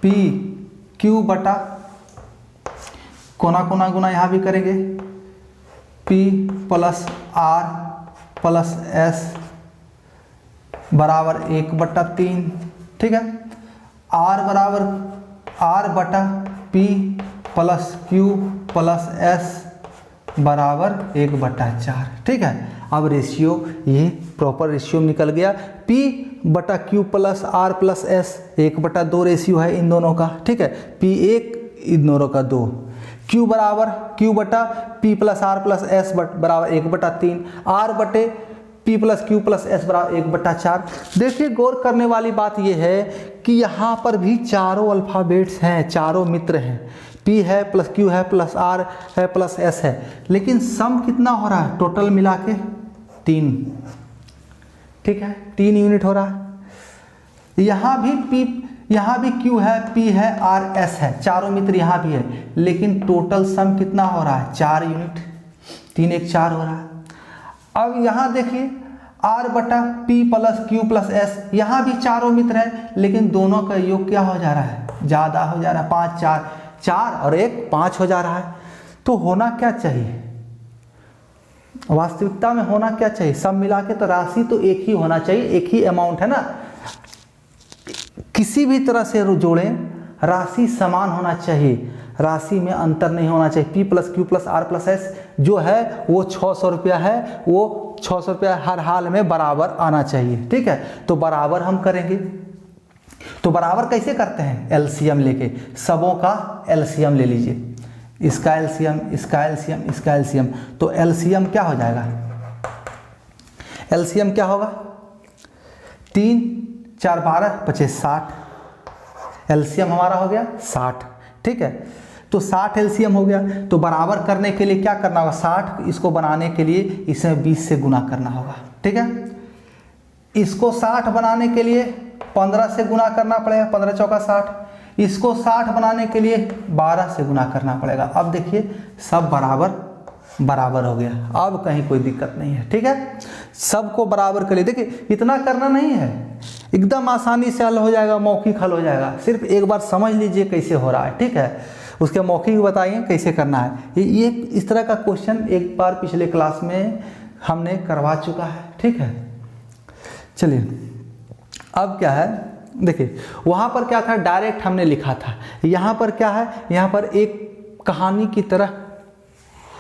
S2: P Q बटा कोना कोना गुना यहाँ भी करेंगे, P plus R plus S बराबर 1/3, ठीक है। R बराबर R बटा P plus Q plus S बराबर 1/4, ठीक है। अब रेशियो ये प्रॉपर रेशियो निकल गया, P बटा Q plus R plus S 1/2 ratio है इन दोनों का, ठीक है। P 1 इन दोनों का 2, Q बराबर Q बटा P plus R plus S बराबर 1/3, R बटे P plus Q plus S बराबर 1/4। देखिए गौर करने वाली बात यह है कि यहाँ पर भी चारों अल्फ़ाबेट्स हैं, चारों मित्र हैं, P है प्लस Q है प्लस R है प्लस S है, लेकिन सम कितना हो रहा है टोटल मिला के 3, ठीक है, 3 यूनिट हो रहा है। यहाँ भी Q है, P है, R S है, चारों मित्र यहाँ भी है, लेकिन टोटल सम कितना हो रहा है 4 यूनिट, 3 1 4 हो रहा है। अब यहाँ देखिए R बटा P plus Q plus S, यहाँ भी चारों मित्र है, लेकिन दोनों का योग क्या हो जा रहा है, ज़्यादा हो जा रहा है, 5 4 4 और 1 5 हो जा रहा है। तो होना क्या चाहिए, वास्तविकता में होना क्या चाहिए, सब मिला के तो राशि तो एक ही होना चाहिए, एक ही अमाउंट है ना, किसी भी तरह से जोड़ें राशि समान होना चाहिए, राशि में अंतर नहीं होना चाहिए। P plus Q plus R plus S जो है वो 600 रुपया है, वो 600 रुपया हर हाल में बराबर आना चाहिए, ठीक है। तो बराबर हम करेंगे, तो बराबर कैसे करते हैं, एलसीएम लेके, सबों का एलसीएम ले लीजिए, इसका एलसीएम इसका एलसीएम इसका एलसीएम, तो एलसीएम क्या हो जाएगा, एलसीएम क्या होगा, 3 4 12 25 60, एलसीएम हमारा हो गया 60, ठीक है। तो 60 एलसीएम हो गया। तो बराबर करने के लिए क्या करना होगा, 60 इसको बनाने के लिए इसमें 20 से गुना करना होगा, ठीक है। इसको 60 बनाने के लिए 15 से गुना करना पड़ेगा, 15 चौका 60। इसको 60 बनाने के लिए 12 से गुना करना पड़ेगा। अब देखिए सब बराबर बराबर हो गया, अब कहीं कोई दिक्कत नहीं है, ठीक है। सबको बराबर कर लिए, देखिए इतना करना नहीं है, एकदम आसानी से हल हो जाएगा, मौखिक हल हो जाएगा। सिर्फ एक बार समझ लीजिए कैसे हो रहा है, ठीक है। उसके मौखिक बताइए कैसे करना है। ये इस तरह का क्वेश्चन एक बार पिछले क्लास में हमने करवा चुका है, ठीक है। चलिए अब क्या है, देखिए वहाँ पर क्या था, डायरेक्ट हमने लिखा था। यहाँ पर क्या है, यहाँ पर एक कहानी की तरह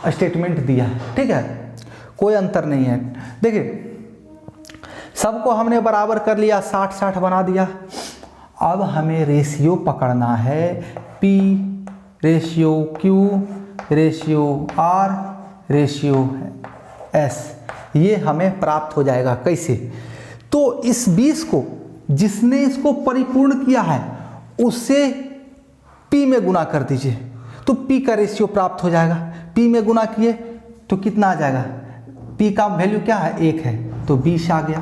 S2: स्टेटमेंट दिया है, ठीक है, कोई अंतर नहीं है। देखिए सबको हमने बराबर कर लिया, 60-60 बना दिया। अब हमें रेशियो पकड़ना है, P ratio Q ratio R ratio S, ये हमें प्राप्त हो जाएगा। कैसे, तो इस 20 को जिसने इसको परिपूर्ण किया है उससे P में गुना कर दीजिए, तो P का रेशियो प्राप्त हो जाएगा। P में गुना किए तो कितना आ जाएगा, P का वैल्यू क्या है, 1 है, तो 20 आ गया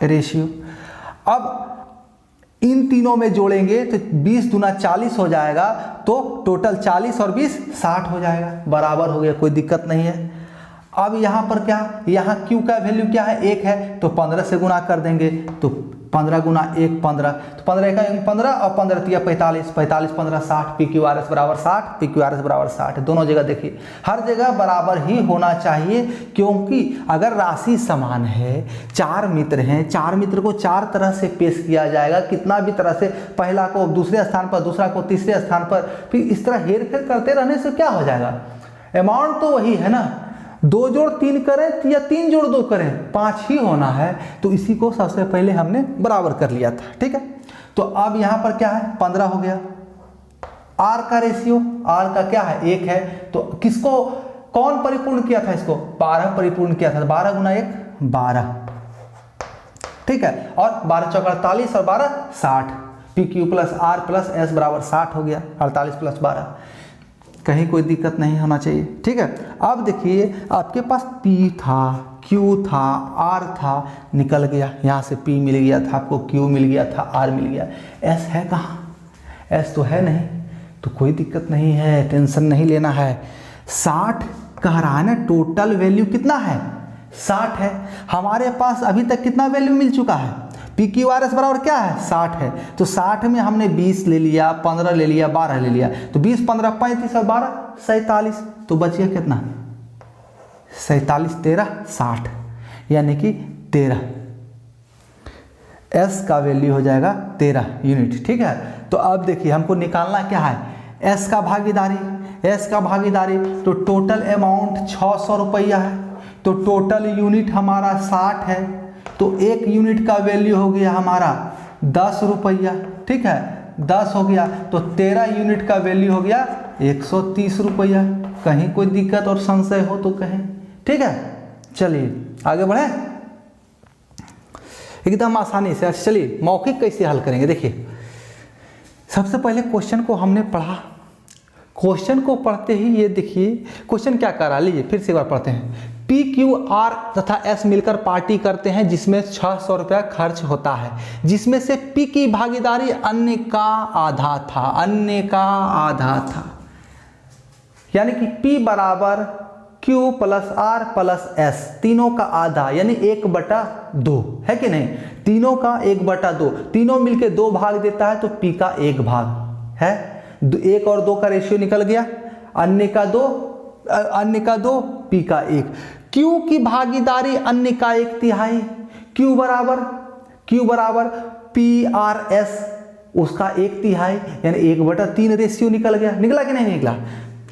S2: रेशियो। अब इन तीनों में जोड़ेंगे तो 20 दूना 40 हो जाएगा, तो टोटल 40 और 20 60 हो जाएगा, बराबर हो गया, कोई दिक्कत नहीं है। अब यहाँ पर क्या, यहाँ Q का वैल्यू क्या है, 1 है, तो 15 से गुना कर देंगे, तो 15 गुना 1 15, तो 15 का 15 और 15 तिया 45, 45 15 60, PQRS बराबर 60, PQRS बराबर 60। दोनों जगह देखिए हर जगह बराबर ही होना चाहिए, क्योंकि अगर राशि समान है, 4 मित्र हैं, 4 मित्र को 4 तरह से पेश किया जाएगा, कितना भी तरह से, पहला को दूसरे स्थान पर, दूसरा को तीसरे स्थान पर, फिर इस तरह हेर फेर करते रहने से क्या हो जाएगा, अमाउंट तो वही है ना, 2 जोड़ 3 करें या 3 जोड़ 2 करें, 5 ही होना है। तो इसी को सबसे पहले हमने बराबर कर लिया था, ठीक है। तो अब यहाँ पर क्या है, 15 हो गया। R का रेशियो, R का क्या है, 1 है, तो किसको कौन परिपूर्ण किया था, इसको 12 परिपूर्ण किया था, 12 गुना 1 12, ठीक है। और 12 चौका 48 और 12 60, PQ plus R plus S बराबर 60 हो गया, 48 प्लस 12, कहीं कोई दिक्कत नहीं होना चाहिए, ठीक है। अब देखिए आपके पास P था, Q था, R था, निकल गया, यहाँ से P मिल गया था आपको, Q मिल गया था, R मिल गया, S है कहाँ, S तो है नहीं, तो कोई दिक्कत नहीं है, टेंशन नहीं लेना है। 60 कह रहा है ना, टोटल वैल्यू कितना है, 60 है। हमारे पास अभी तक कितना वैल्यू मिल चुका है, PQRS बराबर क्या है, 60 है, तो 60 में हमने 20 ले लिया, 15 ले लिया, 12 ले लिया, तो 20 15 35 और 12 47, तो बच गया कितना, 47 13 60, यानी कि 13, S का वैल्यू हो जाएगा 13 यूनिट, ठीक है। तो अब देखिए हमको निकालना क्या है, S का भागीदारी, S का भागीदारी, तो टोटल अमाउंट 600 रुपया है, तो टोटल यूनिट हमारा 60 है, तो 1 यूनिट का वैल्यू हो गया हमारा 10 रुपया, ठीक है, 10 हो गया, तो 13 यूनिट का वैल्यू हो गया 130 रुपया। कहीं कोई दिक्कत और संशय हो तो कहें, ठीक है। चलिए आगे बढ़े, एकदम आसानी से। चलिए मौखिक कैसे हल करेंगे, देखिए सबसे पहले क्वेश्चन को हमने पढ़ा, क्वेश्चन को पढ़ते ही ये देखिए क्वेश्चन क्या करा, लीजिए फिर से एक बार पढ़ते हैं। PQR तथा S मिलकर पार्टी करते हैं जिसमें 600 रुपया खर्च होता है, जिसमें से P की भागीदारी अन्य का आधा था, अन्य का आधा था, यानी कि P बराबर Q plus R plus S, तीनों का आधा यानी 1/2 है कि नहीं, तीनों का 1/2, तीनों मिलके 2 भाग देता है, तो P का 1 भाग है, 1 और 2 का रेशियो निकल गया, अन्य का 2 P का 1। Q की भागीदारी अन्य का 1/3, Q बराबर PRS, उसका 1/3 यानी 1/3 रेशियो निकल गया, निकला कि नहीं निकला,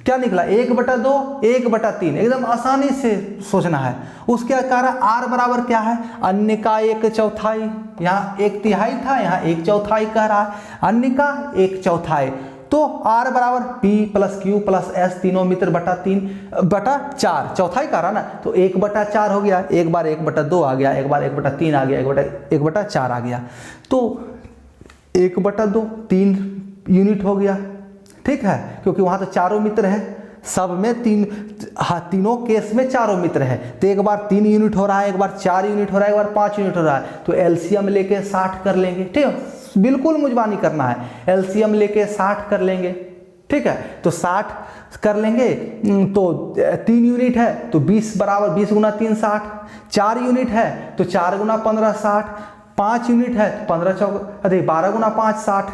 S2: क्या निकला 1/2 1/3, एकदम आसानी से सोचना है। उसके कारण R बराबर क्या है, अन्य का 1/4, यहाँ 1/3 था, यहाँ 1/4 कह रहा है, अन्य का 1/4, तो R बराबर P plus Q plus S, तीनों मित्र /4, चौथाई का रहा ना, तो 1/4 हो गया, एक बार 1/2 आ गया, एक बार 1/3 आ गया, 1/4 आ गया, तो 1/2 3 यूनिट हो गया, ठीक है, क्योंकि वहाँ तो चारों मित्र है, सब में तीनों केस में चारों मित्र है। तो एक बार 3 यूनिट हो रहा है, एक बार 4 यूनिट हो रहा है, एक बार 5 यूनिट हो रहा है, तो एलसीएम लेके 60 कर लेंगे। ठीक है, बिल्कुल मुजबानी करना है, एलसीएम लेके 60 कर लेंगे। ठीक है, तो 60 कर लेंगे तो 3 यूनिट है तो 20 बराबर 20 गुना 3 60, 4 यूनिट है तो 4 गुना 15 60, 5 यूनिट है तो 12 गुना 5 60।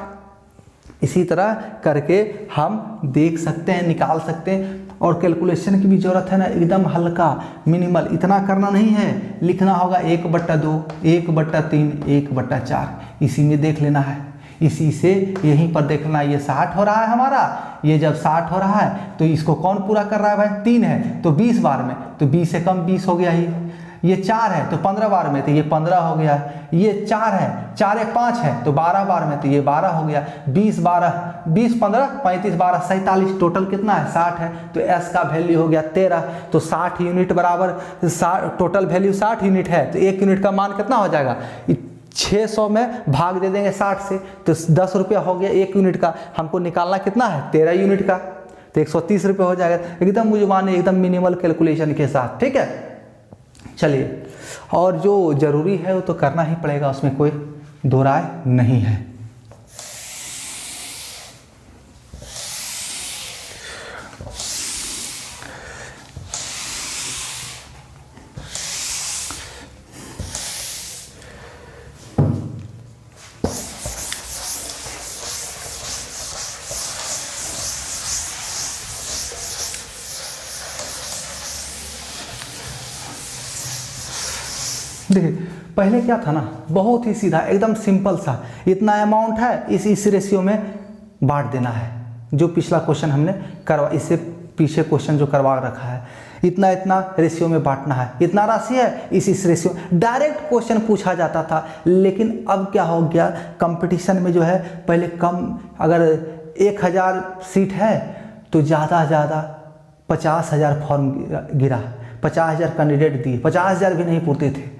S2: इसी तरह करके हम देख सकते हैं, निकाल सकते हैं। और कैलकुलेशन की भी जरूरत है ना, एकदम हल्का मिनिमल, इतना करना नहीं है। लिखना होगा 1/2, 1/3, 1/4, इसी में देख लेना है। इसी से यहीं पर देखना, ये 60 हो रहा है हमारा, ये जब 60 हो रहा है तो इसको कौन पूरा कर रहा है भाई, 3 है तो 20 बार में, तो 20 से कम 20 हो गया ही। ये 4 है तो 15 बार में, तो ये 15 हो गया। ये 4 है, 4 1 5 है तो 12 बार में, तो ये 12 हो गया। 20 12 20 15 35 12 47, टोटल कितना है 60 है, तो एस का वैल्यू हो गया 13। तो 60 यूनिट बराबर टोटल वैल्यू 60 यूनिट है, तो 1 यूनिट का मान कितना हो जाएगा, 600 में भाग दे देंगे 60 से, तो 10 रुपया हो गया 1 यूनिट का। हमको निकालना कितना है 13 यूनिट का, तो 130 रुपये हो जाएगा। एकदम मुझमाने, एकदम मिनिमल कैलकुलेशन के साथ। ठीक है, चलिए, और जो जरूरी है वो तो करना ही पड़ेगा, उसमें कोई दो राय नहीं है। देखिए, पहले क्या था ना, बहुत ही सीधा, एकदम सिंपल सा, इतना अमाउंट है, इस रेशियो में बांट देना है। जो पिछला क्वेश्चन हमने करवा, इससे पीछे क्वेश्चन जो करवा रखा है, इतना इतना रेशियो में बांटना है, इतना राशि है इस रेशियो। डायरेक्ट क्वेश्चन पूछा जाता था, लेकिन अब क्या हो गया, कंपटीशन में जो है, पहले कम, अगर 1000 सीट है तो ज़्यादा 50,000 फॉर्म गिरा, 50,000 कैंडिडेट दिए, 50,000 भी नहीं पूछते थे।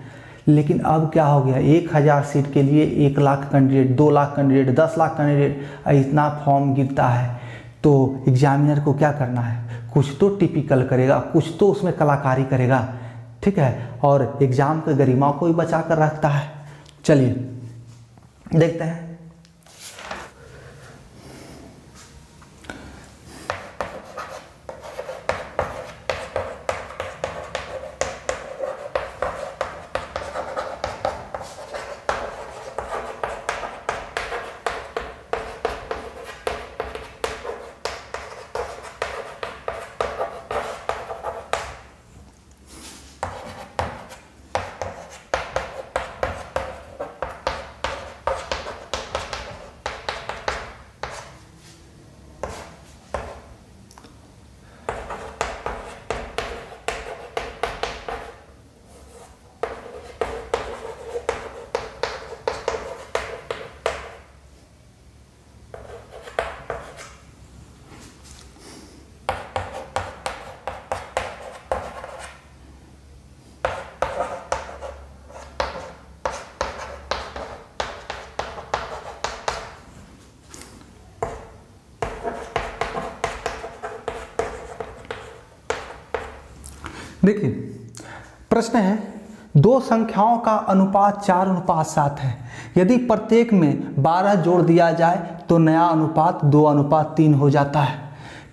S2: लेकिन अब क्या हो गया, 1000 सीट के लिए 1 lakh candidate, 2 lakh candidate, 10 lakh candidate, इतना फॉर्म गिरता है। तो एग्जामिनर को क्या करना है, कुछ तो टिपिकल करेगा, कुछ तो उसमें कलाकारी करेगा। ठीक है, और एग्जाम के गरिमा को भी बचा कर रखता है। चलिए देखते हैं। देखिए, प्रश्न है, दो संख्याओं का अनुपात 4:7 है। यदि प्रत्येक में 12 जोड़ दिया जाए तो नया अनुपात 2:3 हो जाता है।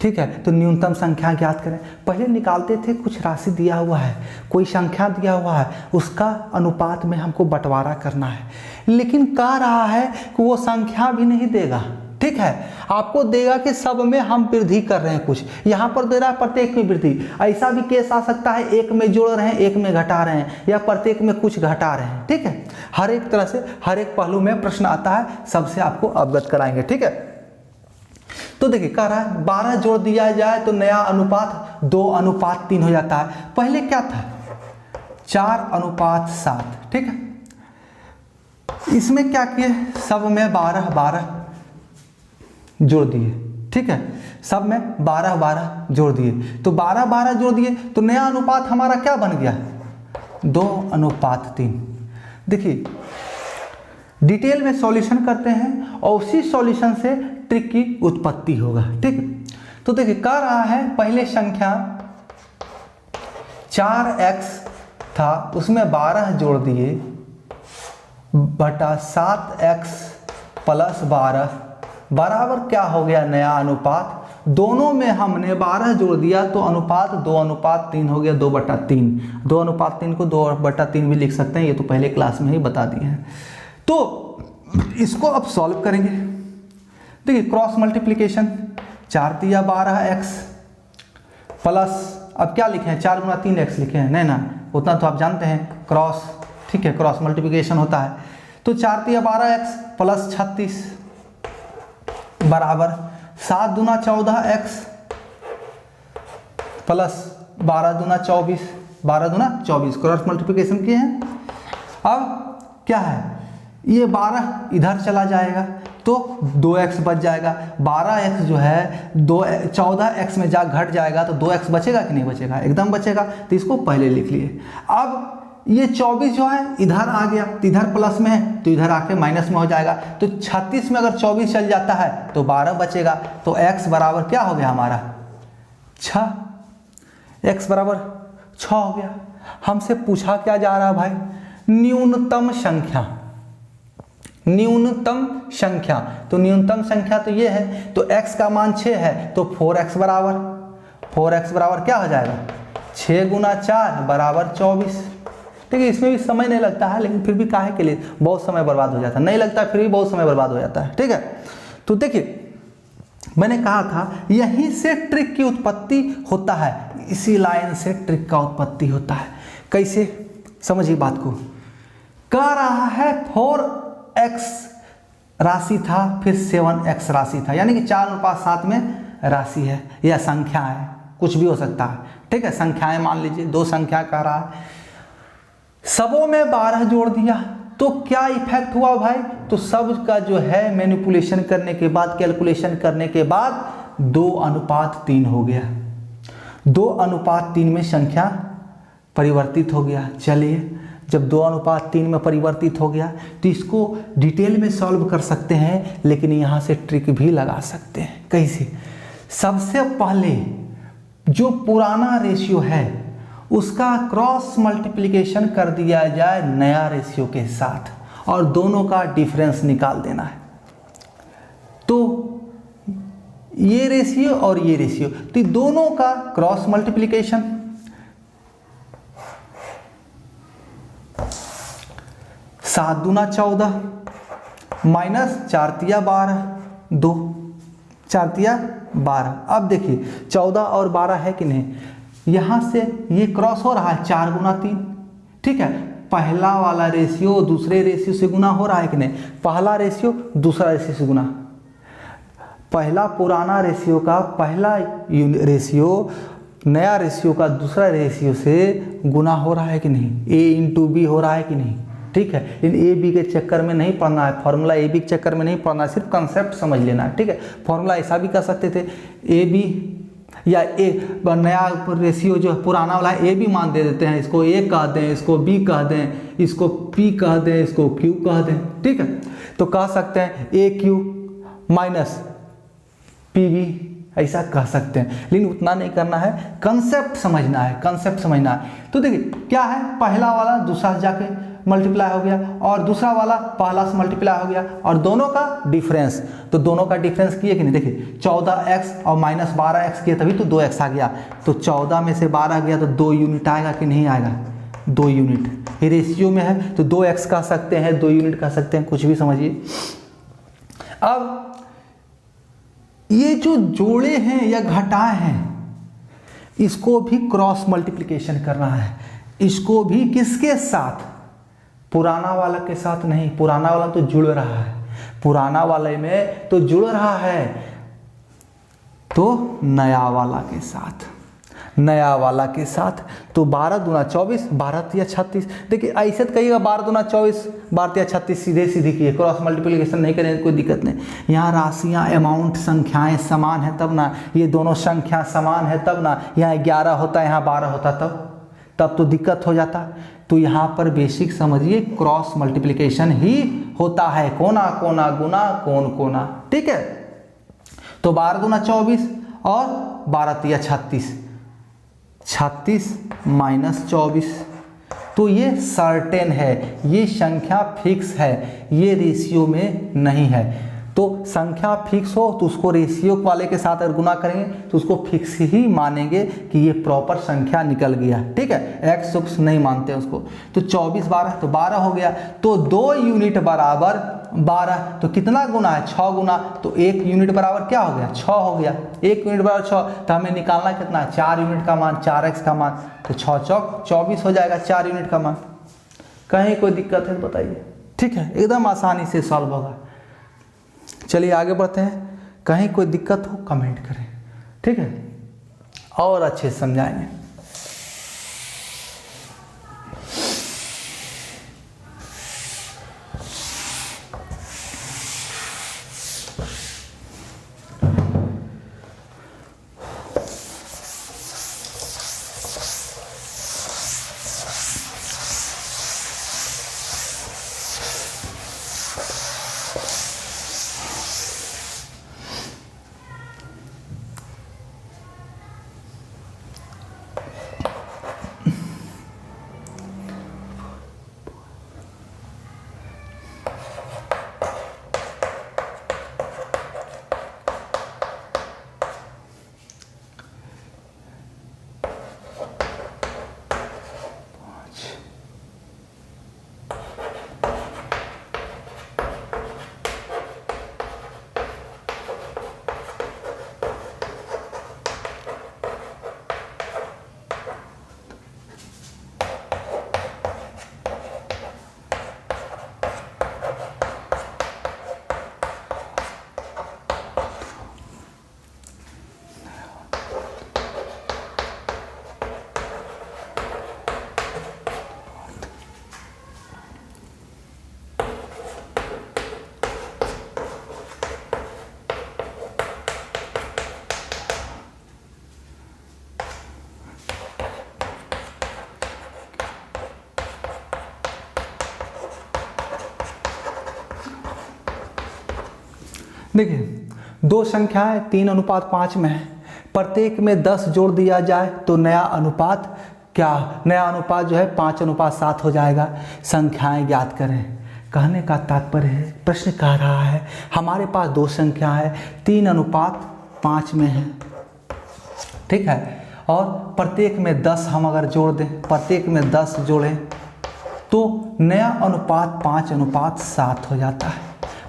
S2: ठीक है, तो न्यूनतम संख्या ज्ञात करें। पहले निकालते थे, कुछ राशि दिया हुआ है, कोई संख्या दिया हुआ है, उसका अनुपात में हमको बंटवारा करना है। लेकिन कह रहा है कि वो संख्या भी नहीं देगा। ठीक है, आपको देगा कि सब में हम वृद्धि कर रहे हैं, कुछ यहाँ पर दे रहा है प्रत्येक में वृद्धि। ऐसा भी केस आ सकता है, एक में जोड़ रहे हैं, एक में घटा रहे हैं, या प्रत्येक में कुछ घटा रहे हैं। ठीक है, हर एक तरह से, हर एक पहलू में प्रश्न आता है, सबसे आपको अवगत कराएंगे। ठीक है, तो देखिए, कह रहा है 12 जोड़ दिया जाए तो नया अनुपात 2:3 हो जाता है। पहले क्या था, 4:7। ठीक है, इसमें क्या किए, सब में 12 जोड़ दिए। ठीक है, सब में 12 जोड़ दिए, तो 12 जोड़ दिए तो नया अनुपात हमारा क्या बन गया, 2:3। देखिए, डिटेल में सॉल्यूशन करते हैं और उसी सॉल्यूशन से ट्रिक की उत्पत्ति होगा। ठीक, तो देखिए कह रहा है पहले संख्या 4x था, उसमें 12 जोड़ दिए बटा 7x प्लस 12 बराबर क्या हो गया, नया अनुपात। दोनों में हमने 12 जोड़ दिया तो अनुपात 2:3 हो गया, 2/3। 2:3 को 2/3 भी लिख सकते हैं, ये तो पहले क्लास में ही बता दिए हैं। तो इसको अब सॉल्व करेंगे। देखिए क्रॉस मल्टीप्लिकेशन, 4 तिया 12x प्लस, अब क्या लिखे हैं, 4 × 3x लिखे हैं, नहीं ना, उतना तो आप जानते हैं क्रॉस, ठीक है, क्रॉस मल्टीप्लिकेशन होता है। तो 4 तिया 12x प्लस 36 बराबर 7 दूना 14x प्लस 12 दूना 24, 12 दूना 24, क्रॉस मल्टीप्लिकेशन किए हैं। अब क्या है, ये 12 इधर चला जाएगा तो 2x बच जाएगा, 12x जो है 14x में जा घट जाएगा तो 2x बचेगा कि नहीं बचेगा, एकदम बचेगा, तो इसको पहले लिख लिए। अब ये 24 जो है इधर आ गया तो इधर प्लस में है तो इधर आके माइनस में हो जाएगा, तो 36 में अगर 24 चल जाता है तो 12 बचेगा, तो x बराबर क्या हो गया हमारा 6, x बराबर 6 हो गया। हमसे पूछा क्या जा रहा है भाई, न्यूनतम संख्या, न्यूनतम संख्या, तो न्यूनतम संख्या तो ये है, तो x का मान 6 है तो 4x बराबर क्या हो जाएगा, 6 × 4 बराबर 24। ठीक है, इसमें भी समय नहीं लगता है, लेकिन फिर भी काहे के लिए बहुत समय बर्बाद हो जाता है, नहीं लगता फिर भी बहुत समय बर्बाद हो जाता है। ठीक है, तो देखिए मैंने कहा था यहीं से ट्रिक की उत्पत्ति होता है, इसी लाइन से ट्रिक का उत्पत्ति होता है। कैसे, समझिए बात को। कह रहा है 4x राशि था, फिर 7x राशि था, यानी कि 4:7 में राशि है या संख्या है, कुछ भी हो सकता है। ठीक है, संख्याएं मान लीजिए, 2 संख्या कह रहा है, सबों में 12 जोड़ दिया तो क्या इफेक्ट हुआ भाई, तो सब का जो है मैनिपुलेशन करने के बाद, कैलकुलेशन करने के बाद 2:3 हो गया, 2:3 में संख्या परिवर्तित हो गया। चलिए जब 2:3 में परिवर्तित हो गया तो इसको डिटेल में सॉल्व कर सकते हैं, लेकिन यहाँ से ट्रिक भी लगा सकते हैं। कैसे, सबसे पहले जो पुराना रेशियो है उसका क्रॉस मल्टीप्लिकेशन कर दिया जाए नया रेशियो के साथ और दोनों का डिफरेंस निकाल देना है। तो ये रेशियो और ये रेशियो, तो दोनों का क्रॉस मल्टीप्लिकेशन, 7 दूना 14 माइनस 4 तिया 12, 2 4 तिया 12। अब देखिए 14 और 12 है कि नहीं, यहाँ से ये क्रॉस हो रहा है 4 × 3। ठीक है, पहला वाला रेशियो दूसरे रेशियो से गुना हो रहा है कि नहीं, पहला रेशियो दूसरा रेशियो से गुना, पहला पुराना रेशियो का पहला रेशियो नया रेशियो का दूसरा रेशियो से गुना हो रहा है कि नहीं, a × b हो रहा है कि नहीं। ठीक है, इन ए बी के चक्कर में नहीं पढ़ना है, फॉर्मूला ए बी के चक्कर में नहीं पढ़ना है, सिर्फ कंसेप्ट समझ लेना है। ठीक है, फॉर्मूला ऐसा भी कर सकते थे, ए बी या ए, नया रेशियो जो पुराना वाला ए बी मान दे देते हैं, इसको ए कह दें, इसको बी कह दें, इसको पी कह दें, इसको क्यू कह दें। ठीक है, तो कह सकते हैं ए क्यू माइनस पी बी, ऐसा कह सकते हैं, लेकिन उतना नहीं करना है, कंसेप्ट समझना है, कंसेप्ट समझना है। तो देखिए क्या है, पहला वाला दूसरा से जाके मल्टीप्लाई हो गया और दूसरा वाला पहला से मल्टीप्लाई हो गया और दोनों का डिफरेंस, तो दोनों का डिफरेंस किए कि नहीं, देखिए 14x और माइनस 12x किए तभी तो 2x आ गया, तो 14 में से 12 गया तो 2 यूनिट आएगा कि नहीं आएगा, 2 यूनिट, ये रेशियो में है तो 2x कह सकते हैं, 2 यूनिट कह सकते हैं, कुछ भी समझिए। अब ये जो जोड़े हैं या घटाए हैं, इसको भी क्रॉस मल्टीप्लिकेशन करना है, इसको भी किसके साथ, पुराना वाला के साथ नहीं, पुराना वाला तो जुड़ रहा है, पुराना वाले में तो जुड़ रहा है, तो नया वाला के साथ, नया वाला के साथ, तो 12 दूना 24, 12 तिया 36। देखिए ऐसे तो कहिएगा 12 दूना 24, 12 तिया 36, सीधे सीधे किए, क्रॉस मल्टीप्लिकेशन नहीं करेंगे कोई दिक्कत नहीं। यहाँ राशियाँ, अमाउंट, संख्याएं समान है तब ना, ये दोनों संख्या समान है तब ना, यहाँ 11 होता, यहाँ 12 होता, तब तो दिक्कत हो जाता। तो यहाँ पर बेसिक समझिए क्रॉस मल्टीप्लिकेशन ही होता है, कोना कोना गुना कोन कोना। ठीक है,
S1: तो 12 दूना 24 और 12 तिया 36, 36 माइनस 24। तो ये सर्टेन है, ये संख्या फिक्स है, ये रेशियो में नहीं है। तो संख्या फिक्स हो तो उसको रेशियो वाले के साथ अगर गुना करेंगे तो उसको फिक्स ही मानेंगे कि ये प्रॉपर संख्या निकल गया, ठीक है। एक्स उक्स नहीं मानते उसको। तो 24 12 तो 12 हो गया। तो 2 यूनिट बराबर 12, तो कितना गुना है? 6 गुना। तो 1 यूनिट बराबर क्या हो गया? 6 हो गया। 1 यूनिट बराबर 6, तो हमें निकालना कितना है? 4 यूनिट का मान, 4x का मान। तो 6 चौक 24 हो जाएगा 4 यूनिट का मान। कहीं कोई दिक्कत है तो बताइए, ठीक है, एकदम आसानी से सॉल्व होगा। चलिए आगे बढ़ते हैं, कहीं कोई दिक्कत हो कमेंट करें, ठीक है, और अच्छे से समझाएंगे। देखिए, दो संख्याएं 3:5 में है, प्रत्येक में 10 जोड़ दिया जाए तो नया अनुपात क्या? नया अनुपात जो है 5:7 हो जाएगा। संख्याएं ज्ञात करें। कहने का तात्पर्य है, प्रश्न कह रहा है हमारे पास दो संख्या है 3:5 में है, ठीक है, और प्रत्येक में 10 हम अगर जोड़ दें, प्रत्येक में 10 जोड़ें तो नया अनुपात 5:7 हो जाता है।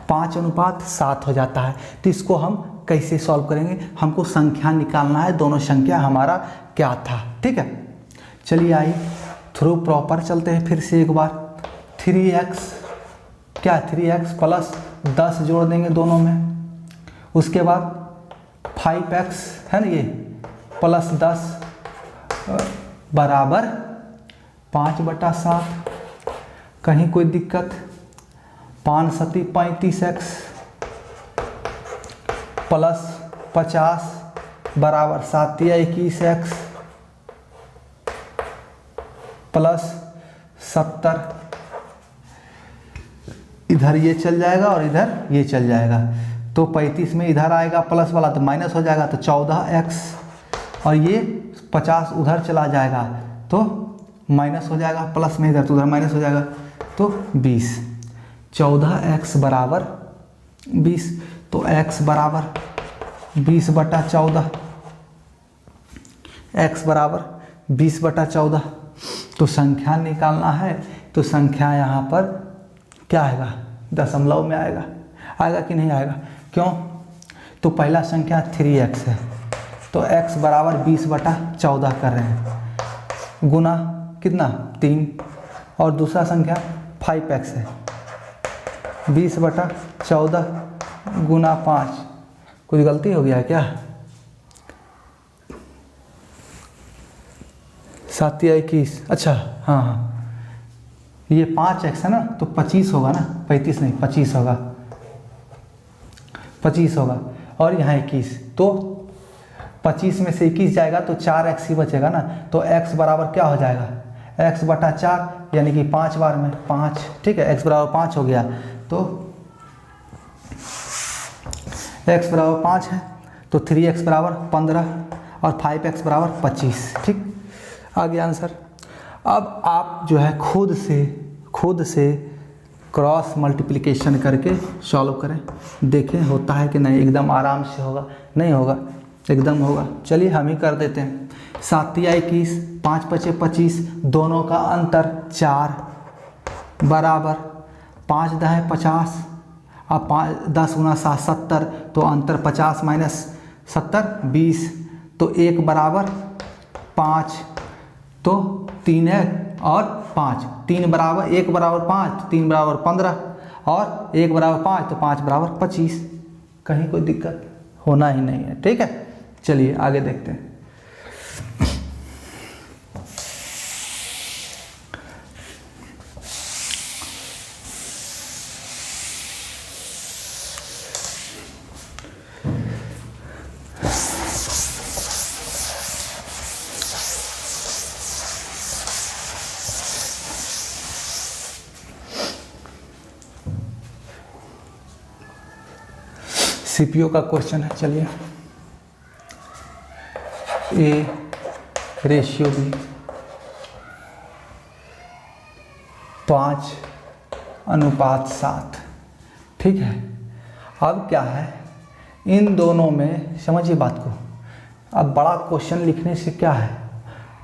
S1: 5:7 हो जाता है। तो इसको हम कैसे सॉल्व करेंगे? हमको संख्या निकालना है, दोनों संख्या हमारा क्या था, ठीक है। चलिए आइए थ्रू प्रॉपर चलते हैं फिर से एक बार। 3x क्या? 3x प्लस 10 जोड़ देंगे दोनों में। उसके बाद 5x है ना, ये प्लस 10 बराबर 5/7। कहीं कोई दिक्कत? 5 सती 35x प्लस 50 बराबर 7 या 21x प्लस 70। इधर ये चल जाएगा और इधर ये चल जाएगा, तो 35 में इधर आएगा प्लस वाला तो माइनस हो जाएगा, तो 14x, और ये 50 उधर चला जाएगा तो माइनस हो जाएगा, प्लस में इधर तो उधर माइनस हो जाएगा, तो 20। 14x बराबर 20, तो x बराबर 20/14, x बराबर 20/14। तो संख्या निकालना है, तो संख्या यहाँ पर क्या आएगा? दशमलव में आएगा। आएगा कि नहीं आएगा? क्यों? तो पहला संख्या 3x है, तो x बराबर 20/14 कर रहे हैं, गुना कितना? 3, और दूसरा संख्या 5x है, 20/14 गुना 5। कुछ गलती हो गया है क्या? 7 या 21, अच्छा हाँ हाँ, ये 5x है ना, तो 25 होगा ना, 35 नहीं 25 होगा, 25 होगा, और यहाँ 21, तो 25 में से 21 जाएगा तो 4x ही बचेगा ना, तो x बराबर क्या हो जाएगा? x/4 यानी कि 5 बार में 5, ठीक है, x बराबर 5 हो गया, तो x बराबर 5 है।
S2: तो 3x बराबर 15 और 5x बराबर 25। ठीक, आ गया आंसर। अब आप जो है खुद से क्रॉस मल्टीप्लिकेशन करके सॉल्व करें, देखें होता है कि नहीं। एकदम आराम से होगा, नहीं होगा, एकदम होगा। चलिए हम ही कर देते हैं। 7 या 21, 5 पचे 25, दोनों का अंतर 4 बराबर 5 दहे 50 और 10 गुना 7 70, तो अंतर 50 माइनस 70 20, तो 1 बराबर 5, तो 3 है और 5, 3 बराबर 1 बराबर 5, 3 बराबर 15 और 1 बराबर 5, तो 5 बराबर 25। कहीं कोई दिक्कत होना ही नहीं है। ठीक है, चलिए आगे देखते हैं। सीपीओ का क्वेश्चन है। चलिए, A रेशियो B 5:7। ठीक है, अब क्या है, इन दोनों में समझिए बात को। अब बड़ा क्वेश्चन लिखने से क्या है,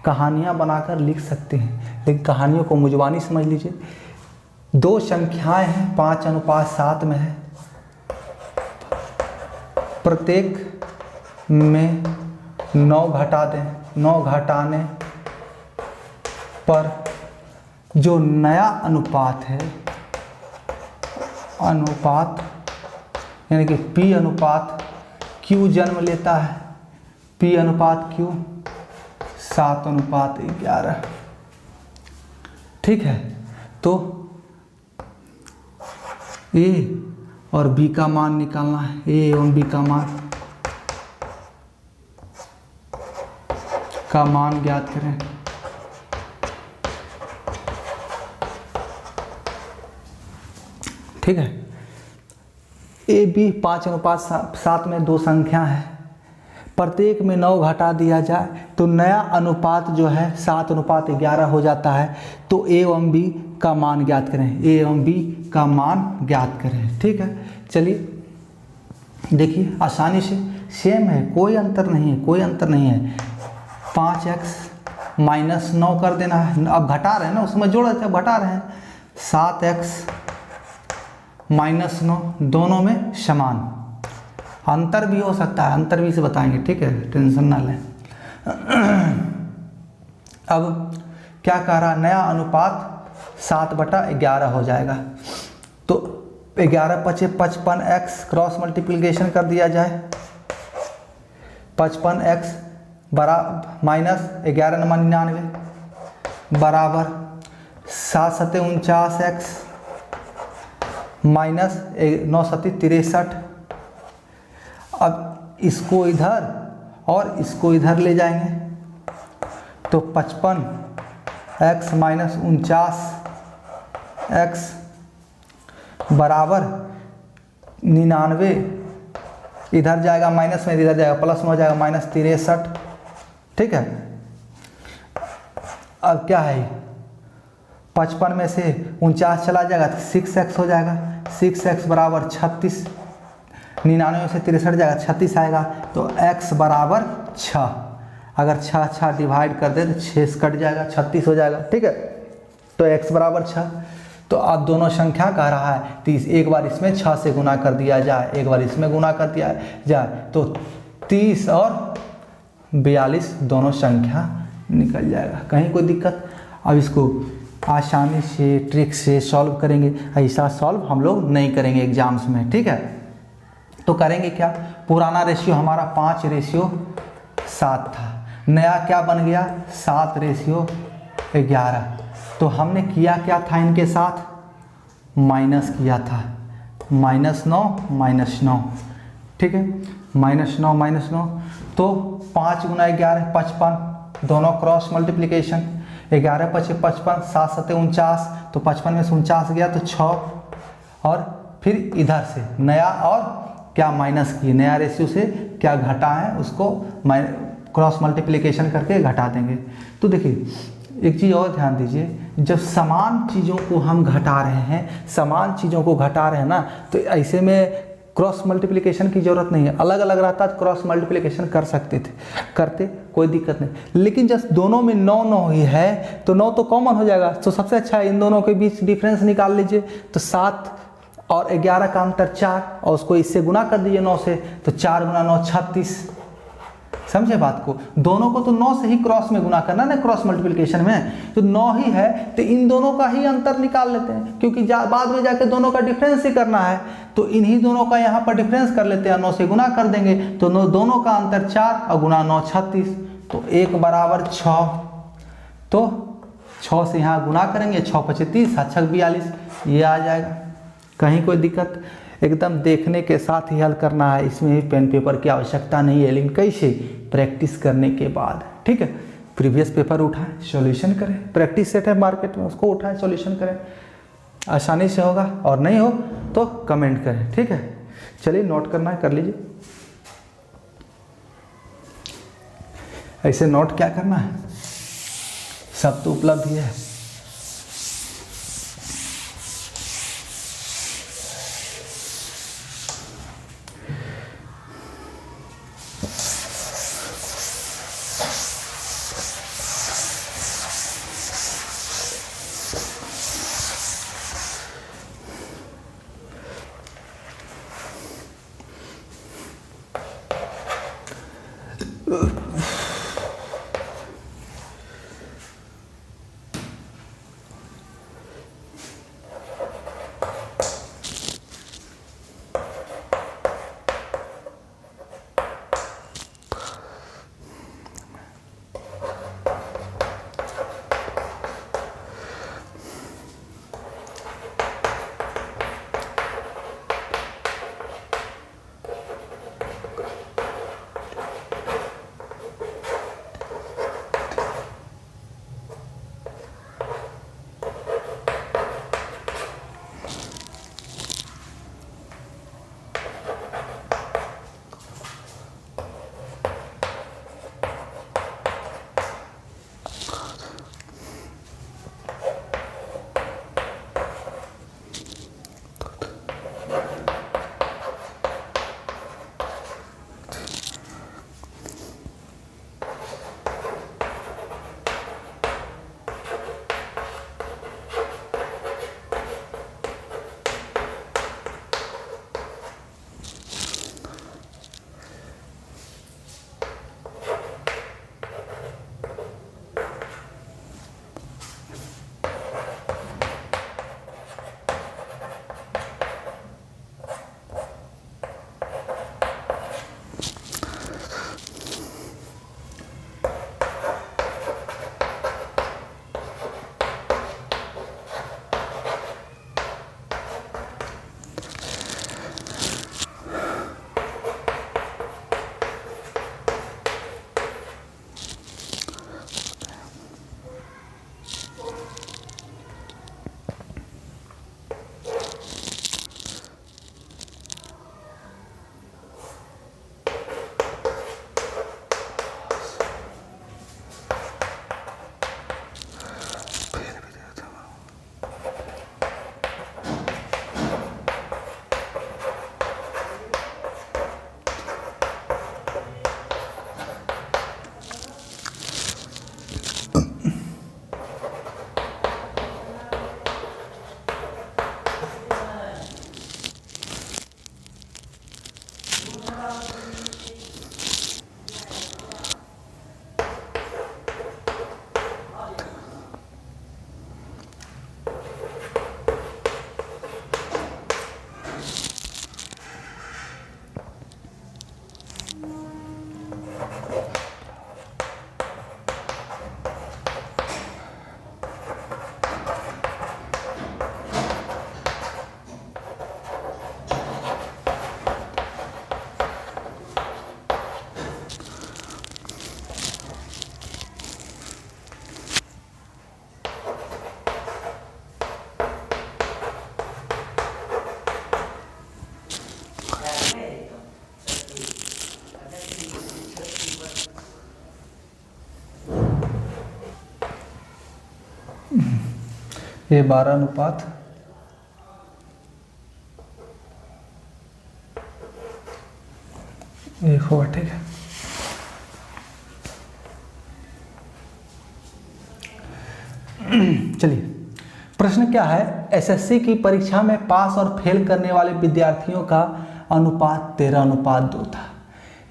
S2: कहानियाँ बनाकर लिख सकते हैं, लेकिन कहानियों को मुजबानी समझ लीजिए। दो संख्याएं हैं, 5:7 में है, प्रत्येक में 9 घटा दें। 9 घटाने पर जो नया अनुपात है, अनुपात यानी कि P अनुपात Q जन्म लेता है। P अनुपात Q 7:11। ठीक है, तो A और B का मान निकालना है। A एवं B का मान ज्ञात करें। ठीक है, A B 5:7 में दो संख्या है, प्रत्येक में 9 घटा दिया जाए तो नया अनुपात जो है 7:11 हो जाता है। तो A एवं B का मान ज्ञात करें। A एवं B का मान ज्ञात करें। ठीक है, चलिए देखिए आसानी से, सेम है, कोई अंतर नहीं है, कोई अंतर नहीं है। 5x माइनस 9 कर देना है। अब घटा रहे हैं ना, उसमें जोड़ देते हैं, घटा रहे हैं। 7x माइनस 9, दोनों में समान। अंतर भी हो सकता है, अंतर भी से बताएंगे। ठीक है, टेंशन ना लें। अब क्या कह रहा, नया अनुपात 7/11 हो जाएगा। तो 11 पचे 55x क्रॉस मल्टीप्लिकेशन कर दिया जाए। 55x बराबर माइनस 11 × 99 बराबर 7 × 49x माइनस 9 × 63। अब इसको इधर और इसको इधर ले जाएंगे तो 55x माइनस 49x बराबर 99, इधर जाएगा माइनस में, इधर जाएगा प्लस में, हो जाएगा माइनस 63। ठीक है, अब क्या है, 55 में से 49 चला जाएगा तो 6x हो जाएगा। 6x बराबर 36, 99 में से 63 जाएगा, 36 आएगा, तो x बराबर 6। अगर 6 डिवाइड कर दे तो 6 से कट जाएगा, 36 हो जाएगा। ठीक है, तो x बराबर 6। तो अब दोनों संख्या कह रहा है, तो एक बार इसमें 6 से गुना कर दिया जाए, एक बार इसमें गुना कर दिया जाए, तो 30 और 42 दोनों संख्या निकल जाएगा। कहीं कोई दिक्कत। अब इसको आसानी से ट्रिक से सॉल्व करेंगे। ऐसा सॉल्व हम लोग नहीं करेंगे एग्जाम्स में। ठीक है, तो करेंगे क्या, पुराना रेशियो हमारा 5:7 था, नया क्या बन गया 7:11। तो हमने किया क्या था, इनके साथ माइनस किया था, -9 ठीक है, -9 तो 5 × 11 55, दोनों क्रॉस मल्टीप्लिकेशन। 11 पचे 55, 7 7 49, तो 55 में से 49 गया तो 6, और फिर इधर से नया और क्या माइनस किए, नया रेशियो से
S1: क्या घटा है उसको क्रॉस मल्टीप्लिकेशन करके घटा देंगे। तो देखिए एक चीज़ और ध्यान दीजिए, जब समान चीज़ों को हम घटा रहे हैं, समान चीज़ों को घटा रहे हैं ना, तो ऐसे में क्रॉस मल्टीप्लिकेशन की ज़रूरत नहीं है। अलग अलग रहता तो क्रॉस मल्टीप्लिकेशन कर सकते थे, करते, कोई दिक्कत नहीं। लेकिन जब दोनों में 9 9 ही है तो 9 तो कॉमन हो जाएगा। तो सबसे अच्छा है इन दोनों के बीच डिफरेंस निकाल लीजिए। तो 7 और 11 का अंतर 4, और उसको इससे गुना कर दीजिए 9 से, तो 4 गुना 9 36। समझे बात को? दोनों को तो 9 से ही क्रॉस में गुना करना ना, क्रॉस मल्टीप्लिकेशन में तो 9 ही है, तो इन दोनों का ही अंतर निकाल लेते हैं, क्योंकि बाद में जाके दोनों का डिफरेंस ही करना है। तो इन्हीं दोनों का यहाँ पर डिफरेंस कर लेते हैं, 9 से गुना कर देंगे तो दोनों का अंतर 4 और गुना 9 36, तो 1 बराबर 6। तो 6 से यहाँ गुना करेंगे, 6 × 5 30, 7 × 42, ये आ जाएगा। कहीं कोई दिक्कत? एकदम देखने के साथ ही हल करना है, इसमें भी पेन पेपर की आवश्यकता नहीं है। लेकिन कैसे? प्रैक्टिस करने के बाद, ठीक है। प्रीवियस पेपर उठाएं, सॉल्यूशन करें, प्रैक्टिस सेट है मार्केट में, उसको उठाएं, सॉल्यूशन करें, आसानी से होगा। और नहीं हो तो कमेंट करें, ठीक है। चलिए नोट करना है कर लीजिए। ऐसे नोट क्या करना है, सब तो उपलब्ध ही है।
S2: ये 12 अनुपात 1 होगा, ठीक है। चलिए, प्रश्न क्या है, एसएससी की परीक्षा में पास और फेल करने वाले विद्यार्थियों का अनुपात 13:2 था।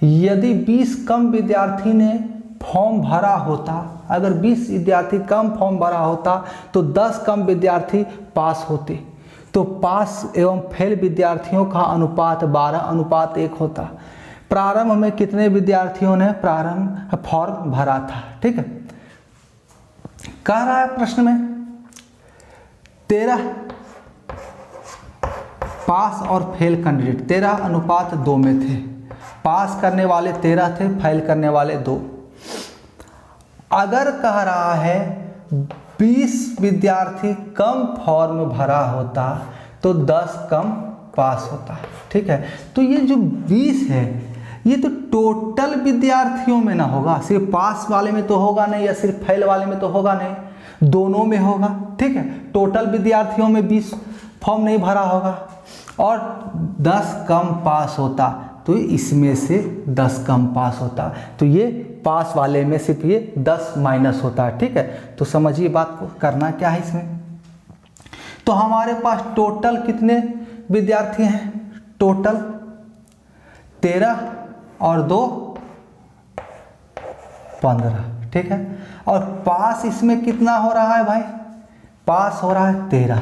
S2: यदि 20 कम विद्यार्थी ने फॉर्म भरा होता, अगर 20 विद्यार्थी कम फॉर्म भरा होता तो 10 कम विद्यार्थी पास होते, तो पास एवं फेल विद्यार्थियों का अनुपात 12:1 होता। प्रारंभ में कितने विद्यार्थियों ने प्रारंभ फॉर्म भरा था, ठीक है। कह रहा है प्रश्न में 13 पास और फेल कैंडिडेट 13:2 में थे। पास करने वाले 13 थे, फेल करने वाले 2। अगर कह रहा है 20 विद्यार्थी कम फॉर्म भरा होता तो 10 कम पास होता, ठीक है। तो ये जो 20 है ये तो टोटल विद्यार्थियों में ना होगा, सिर्फ पास वाले में तो होगा नहीं या सिर्फ फेल वाले में तो होगा नहीं, दोनों में होगा, ठीक है। टोटल विद्यार्थियों में 20 फॉर्म नहीं भरा होगा और 10 कम पास होता, तो इसमें से 10 कम पास होता, तो ये पास वाले में सिर्फ ये 10 माइनस होता है, ठीक है। तो समझिए बात को, करना क्या है इसमें। तो हमारे पास टोटल कितने विद्यार्थी हैं, टोटल 13 और 2 15, ठीक है। और पास इसमें कितना हो रहा है भाई, पास हो रहा है 13।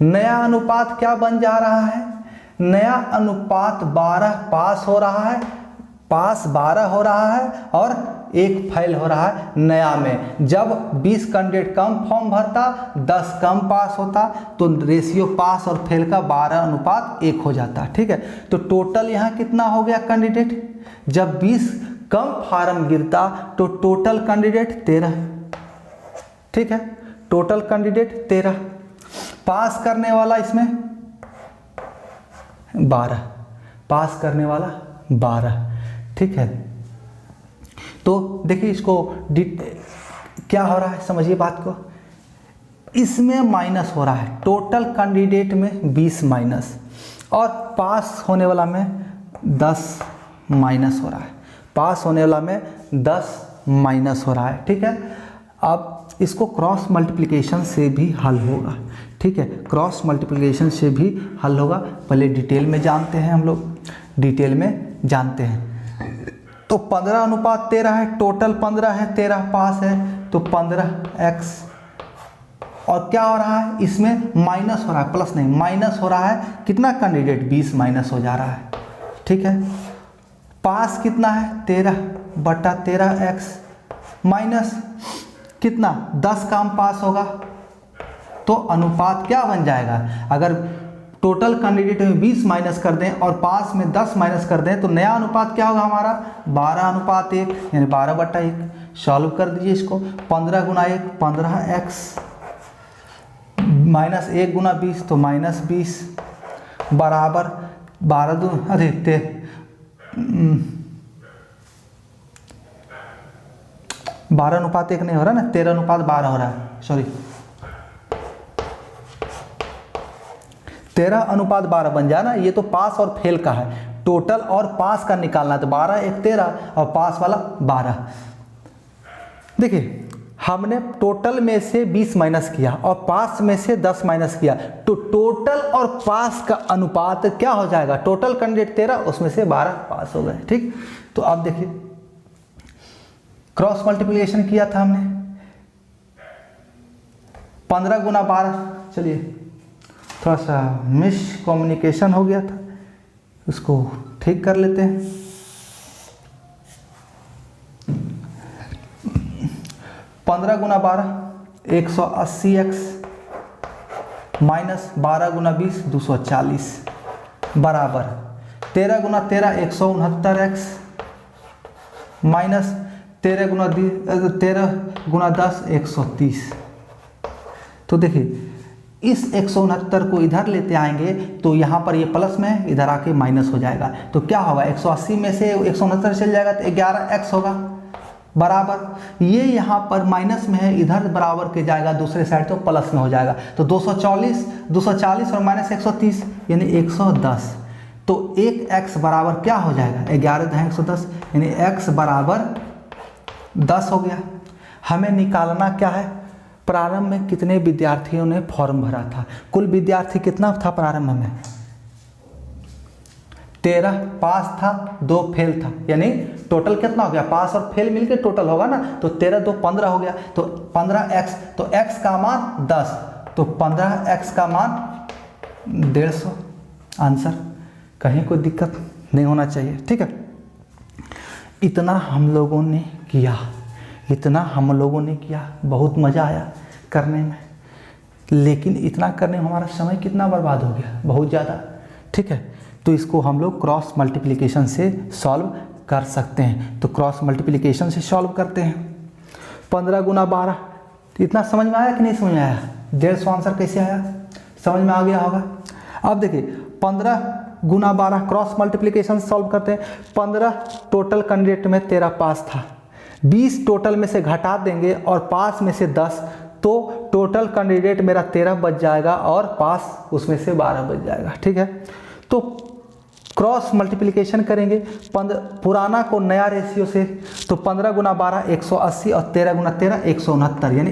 S2: नया अनुपात क्या बन जा रहा है, नया अनुपात 12 पास हो रहा है, पास 12 हो रहा है और 1 फेल हो रहा है नया में। जब 20 कैंडिडेट कम फॉर्म भरता 10 कम पास होता, तो रेशियो पास और फेल का 12:1 हो जाता, ठीक है। तो टोटल यहाँ कितना हो गया कैंडिडेट, जब 20 कम फार्म गिरता तो टोटल कैंडिडेट 13, ठीक है। टोटल कैंडिडेट 13, पास करने वाला इसमें 12, पास करने वाला 12, ठीक है। तो देखिए इसको क्या हो रहा है, समझिए बात को। इसमें माइनस हो रहा है, टोटल कैंडिडेट में 20 माइनस और पास होने वाला में 10 माइनस हो रहा है, पास होने वाला में 10 माइनस हो रहा है, ठीक है। अब इसको क्रॉस मल्टीप्लिकेशन से भी हल होगा, ठीक है। क्रॉस मल्टीप्लिकेशन से भी हल होगा, पहले डिटेल में जानते हैं हम लोग, डिटेल में जानते हैं। तो 15:13 है, टोटल 15 है, 13 पास है, तो 15x। और क्या हो रहा है, इसमें माइनस हो रहा है, प्लस नहीं माइनस हो रहा है, कितना कैंडिडेट 20 माइनस हो जा रहा है, ठीक है। पास कितना है 13/13x माइनस कितना 10 कम पास होगा, तो अनुपात क्या बन जाएगा, अगर टोटल कैंडिडेट में 20 माइनस कर दें और पास में 10 माइनस कर दें तो नया अनुपात क्या होगा हमारा 12:1, यानी 12/1। सॉल्व कर दीजिए इसको, 15 × 1 15x माइनस 1 × 20 तो -20 बराबर 12:1 नहीं हो रहा ना, 13:12 हो रहा है, सॉरी 13:12 बन जाए ना। ये तो पास और फेल का है, टोटल और पास का निकालना है, तो 12×1 13 और पास वाला 12। देखिए हमने टोटल में से 20 माइनस किया और पास में से 10 माइनस किया, तो टोटल और पास का अनुपात क्या हो जाएगा, टोटल कैंडिडेट 13 उसमें से 12 पास हो गए, ठीक। तो अब देखिए क्रॉस मल्टीप्लिकेशन किया था हमने 15 × 12, चलिए थोड़ा सा मिस कम्युनिकेशन हो गया था, उसको ठीक कर लेते हैं। 15 × 12 180x माइनस 12 × 20 240 बराबर 13 × 13 169x माइनस 13 × 10 130। तो देखिए इस 169 को इधर लेते आएंगे तो यहाँ पर ये प्लस में है, इधर आके माइनस हो जाएगा, तो क्या होगा 180 में से 169 चल जाएगा तो 11x होगा
S1: बराबर ये यहाँ पर माइनस में है, इधर बराबर के जाएगा दूसरे साइड तो प्लस में हो जाएगा। तो 240 और माइनस 130 यानी 110। तो 1x बराबर क्या हो जाएगा, 11×110 यानी x बराबर 10 हो गया। हमें निकालना क्या है, प्रारंभ में कितने विद्यार्थियों ने फॉर्म भरा था। कुल विद्यार्थी कितना था प्रारंभ में, 13 पास था, 2 फेल था, यानी टोटल कितना हो गया, पास और फेल मिलके टोटल होगा ना। तो 13 2 15 हो गया, तो 15x, तो x का मान 10, तो 15x का मान 150 आंसर। कहीं कोई दिक्कत नहीं होना चाहिए, ठीक है। इतना हम लोगों ने किया, बहुत मज़ा आया करने में, लेकिन इतना करने में हमारा समय कितना बर्बाद हो गया, बहुत ज़्यादा, ठीक है। तो इसको हम लोग क्रॉस मल्टीप्लिकेशन से सॉल्व कर सकते हैं। तो क्रॉस मल्टीप्लिकेशन से सॉल्व करते हैं। 15 × 12, इतना समझ में आया कि नहीं समझ में आया, 150 आंसर कैसे आया, समझ में आ गया होगा। अब देखिए 15 × 12 क्रॉस मल्टीप्लिकेशन सॉल्व करते हैं। 15 टोटल कैंडिडेट में 13 पास था, 20 टोटल में से घटा देंगे और पास में से 10, तो टोटल कैंडिडेट मेरा 13 बच जाएगा और पास उसमें से 12 बच जाएगा, ठीक है। तो क्रॉस मल्टीप्लिकेशन करेंगे पुराना को नया रेशियो से, तो 15 × 12 180 और 13 × 13 169 यानी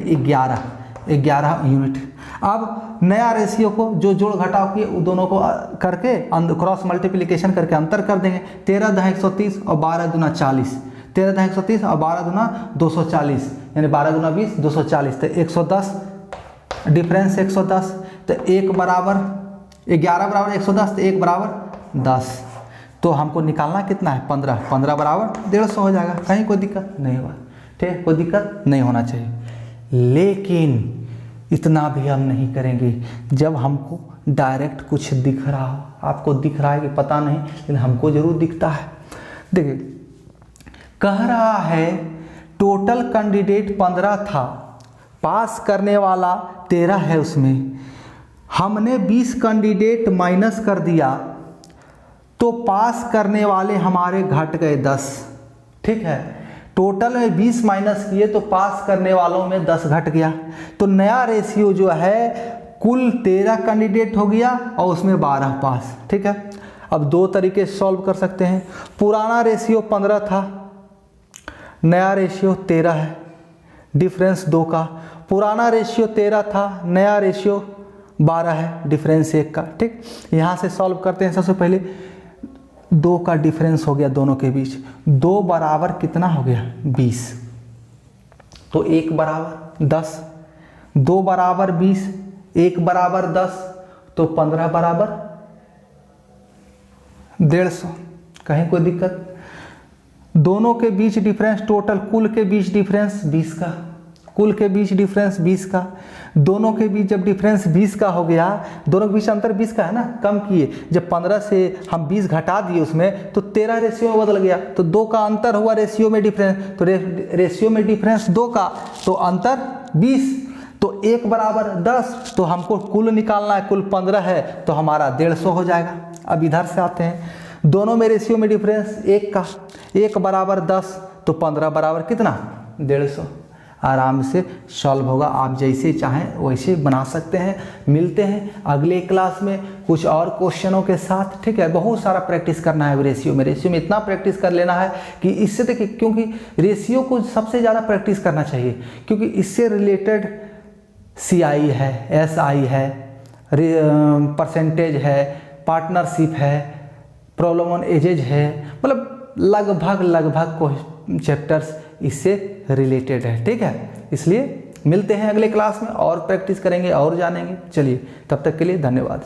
S1: 11 यूनिट। अब नया रेशियो को जो जोड़ घटाव किए दोनों को करके क्रॉस मल्टीप्लिकेशन करके अंतर कर देंगे। 13 × 130 और 12 × 40, 13 × 130 और 12 × 240 यानी 12 × 20 240, तो 110 डिफरेंस 110, तो 1 बराबर 11 बराबर 110, तो 1 बराबर 10। तो हमको निकालना कितना है, 15 बराबर 150 हो जाएगा। कहीं कोई दिक्कत नहीं होगा, ठीक है, कोई दिक्कत नहीं होना चाहिए। लेकिन इतना भी हम नहीं करेंगे जब हमको डायरेक्ट कुछ दिख रहा हो। आपको दिख रहा है कि पता नहीं, लेकिन हमको जरूर दिखता है। देखिए कह रहा है टोटल कैंडिडेट 15 था, पास करने वाला 13 है, उसमें हमने 20 कैंडिडेट माइनस कर दिया तो पास करने वाले हमारे घट गए 10, ठीक है। टोटल में 20 माइनस किए तो पास करने वालों में 10 घट गया। तो नया रेशियो जो है कुल 13 कैंडिडेट हो गया और उसमें 12 पास, ठीक है। अब 2 तरीके से सॉल्व कर सकते हैं। पुराना रेशियो 15 था, नया रेशियो 13 है, डिफरेंस 2 का। पुराना रेशियो 13 था, नया रेशियो 12 है, डिफरेंस 1 का, ठीक। यहाँ से सॉल्व करते हैं। सबसे पहले 2 का डिफरेंस हो गया दोनों के बीच, 2 बराबर कितना हो गया 20, तो 1 बराबर 10, 2 बराबर 20, 1 बराबर 10, तो 15 बराबर 150। कहीं कोई दिक्कत, दोनों के बीच डिफरेंस टोटल कुल के बीच डिफरेंस 20 का, कुल के बीच डिफरेंस 20 का, दोनों के बीच जब डिफरेंस 20 का हो गया, दोनों के बीच अंतर 20 का है ना, कम किए, जब 15 से हम 20 घटा दिए उसमें तो 13 रेशियो में बदल गया, तो 2 का अंतर हुआ रेशियो में डिफरेंस, तो रेशियो में डिफरेंस 2 का, तो अंतर 20, तो 1 बराबर 10, तो हमको कुल निकालना है, कुल 15 है तो हमारा 150 हो जाएगा। अब इधर से आते हैं, दोनों में रेशियो में डिफरेंस 1 का, 1 बराबर 10, तो 15 बराबर कितना 150। आराम से सॉल्व होगा, आप जैसे चाहें वैसे बना सकते हैं। मिलते हैं अगले क्लास में कुछ और क्वेश्चनों के साथ, ठीक है। बहुत सारा प्रैक्टिस करना है रेशियो में इतना प्रैक्टिस कर लेना है कि इससे देखिए, क्योंकि रेशियो को सबसे ज़्यादा प्रैक्टिस करना चाहिए, क्योंकि इससे रिलेटेड CI है, SI है, परसेंटेज है, पार्टनरशिप है, प्रॉब्लम ऑन एजेज है, मतलब लगभग कोई चैप्टर्स इससे रिलेटेड है, ठीक है। इसलिए मिलते हैं अगले क्लास में और प्रैक्टिस करेंगे और जानेंगे। चलिए तब तक के लिए धन्यवाद।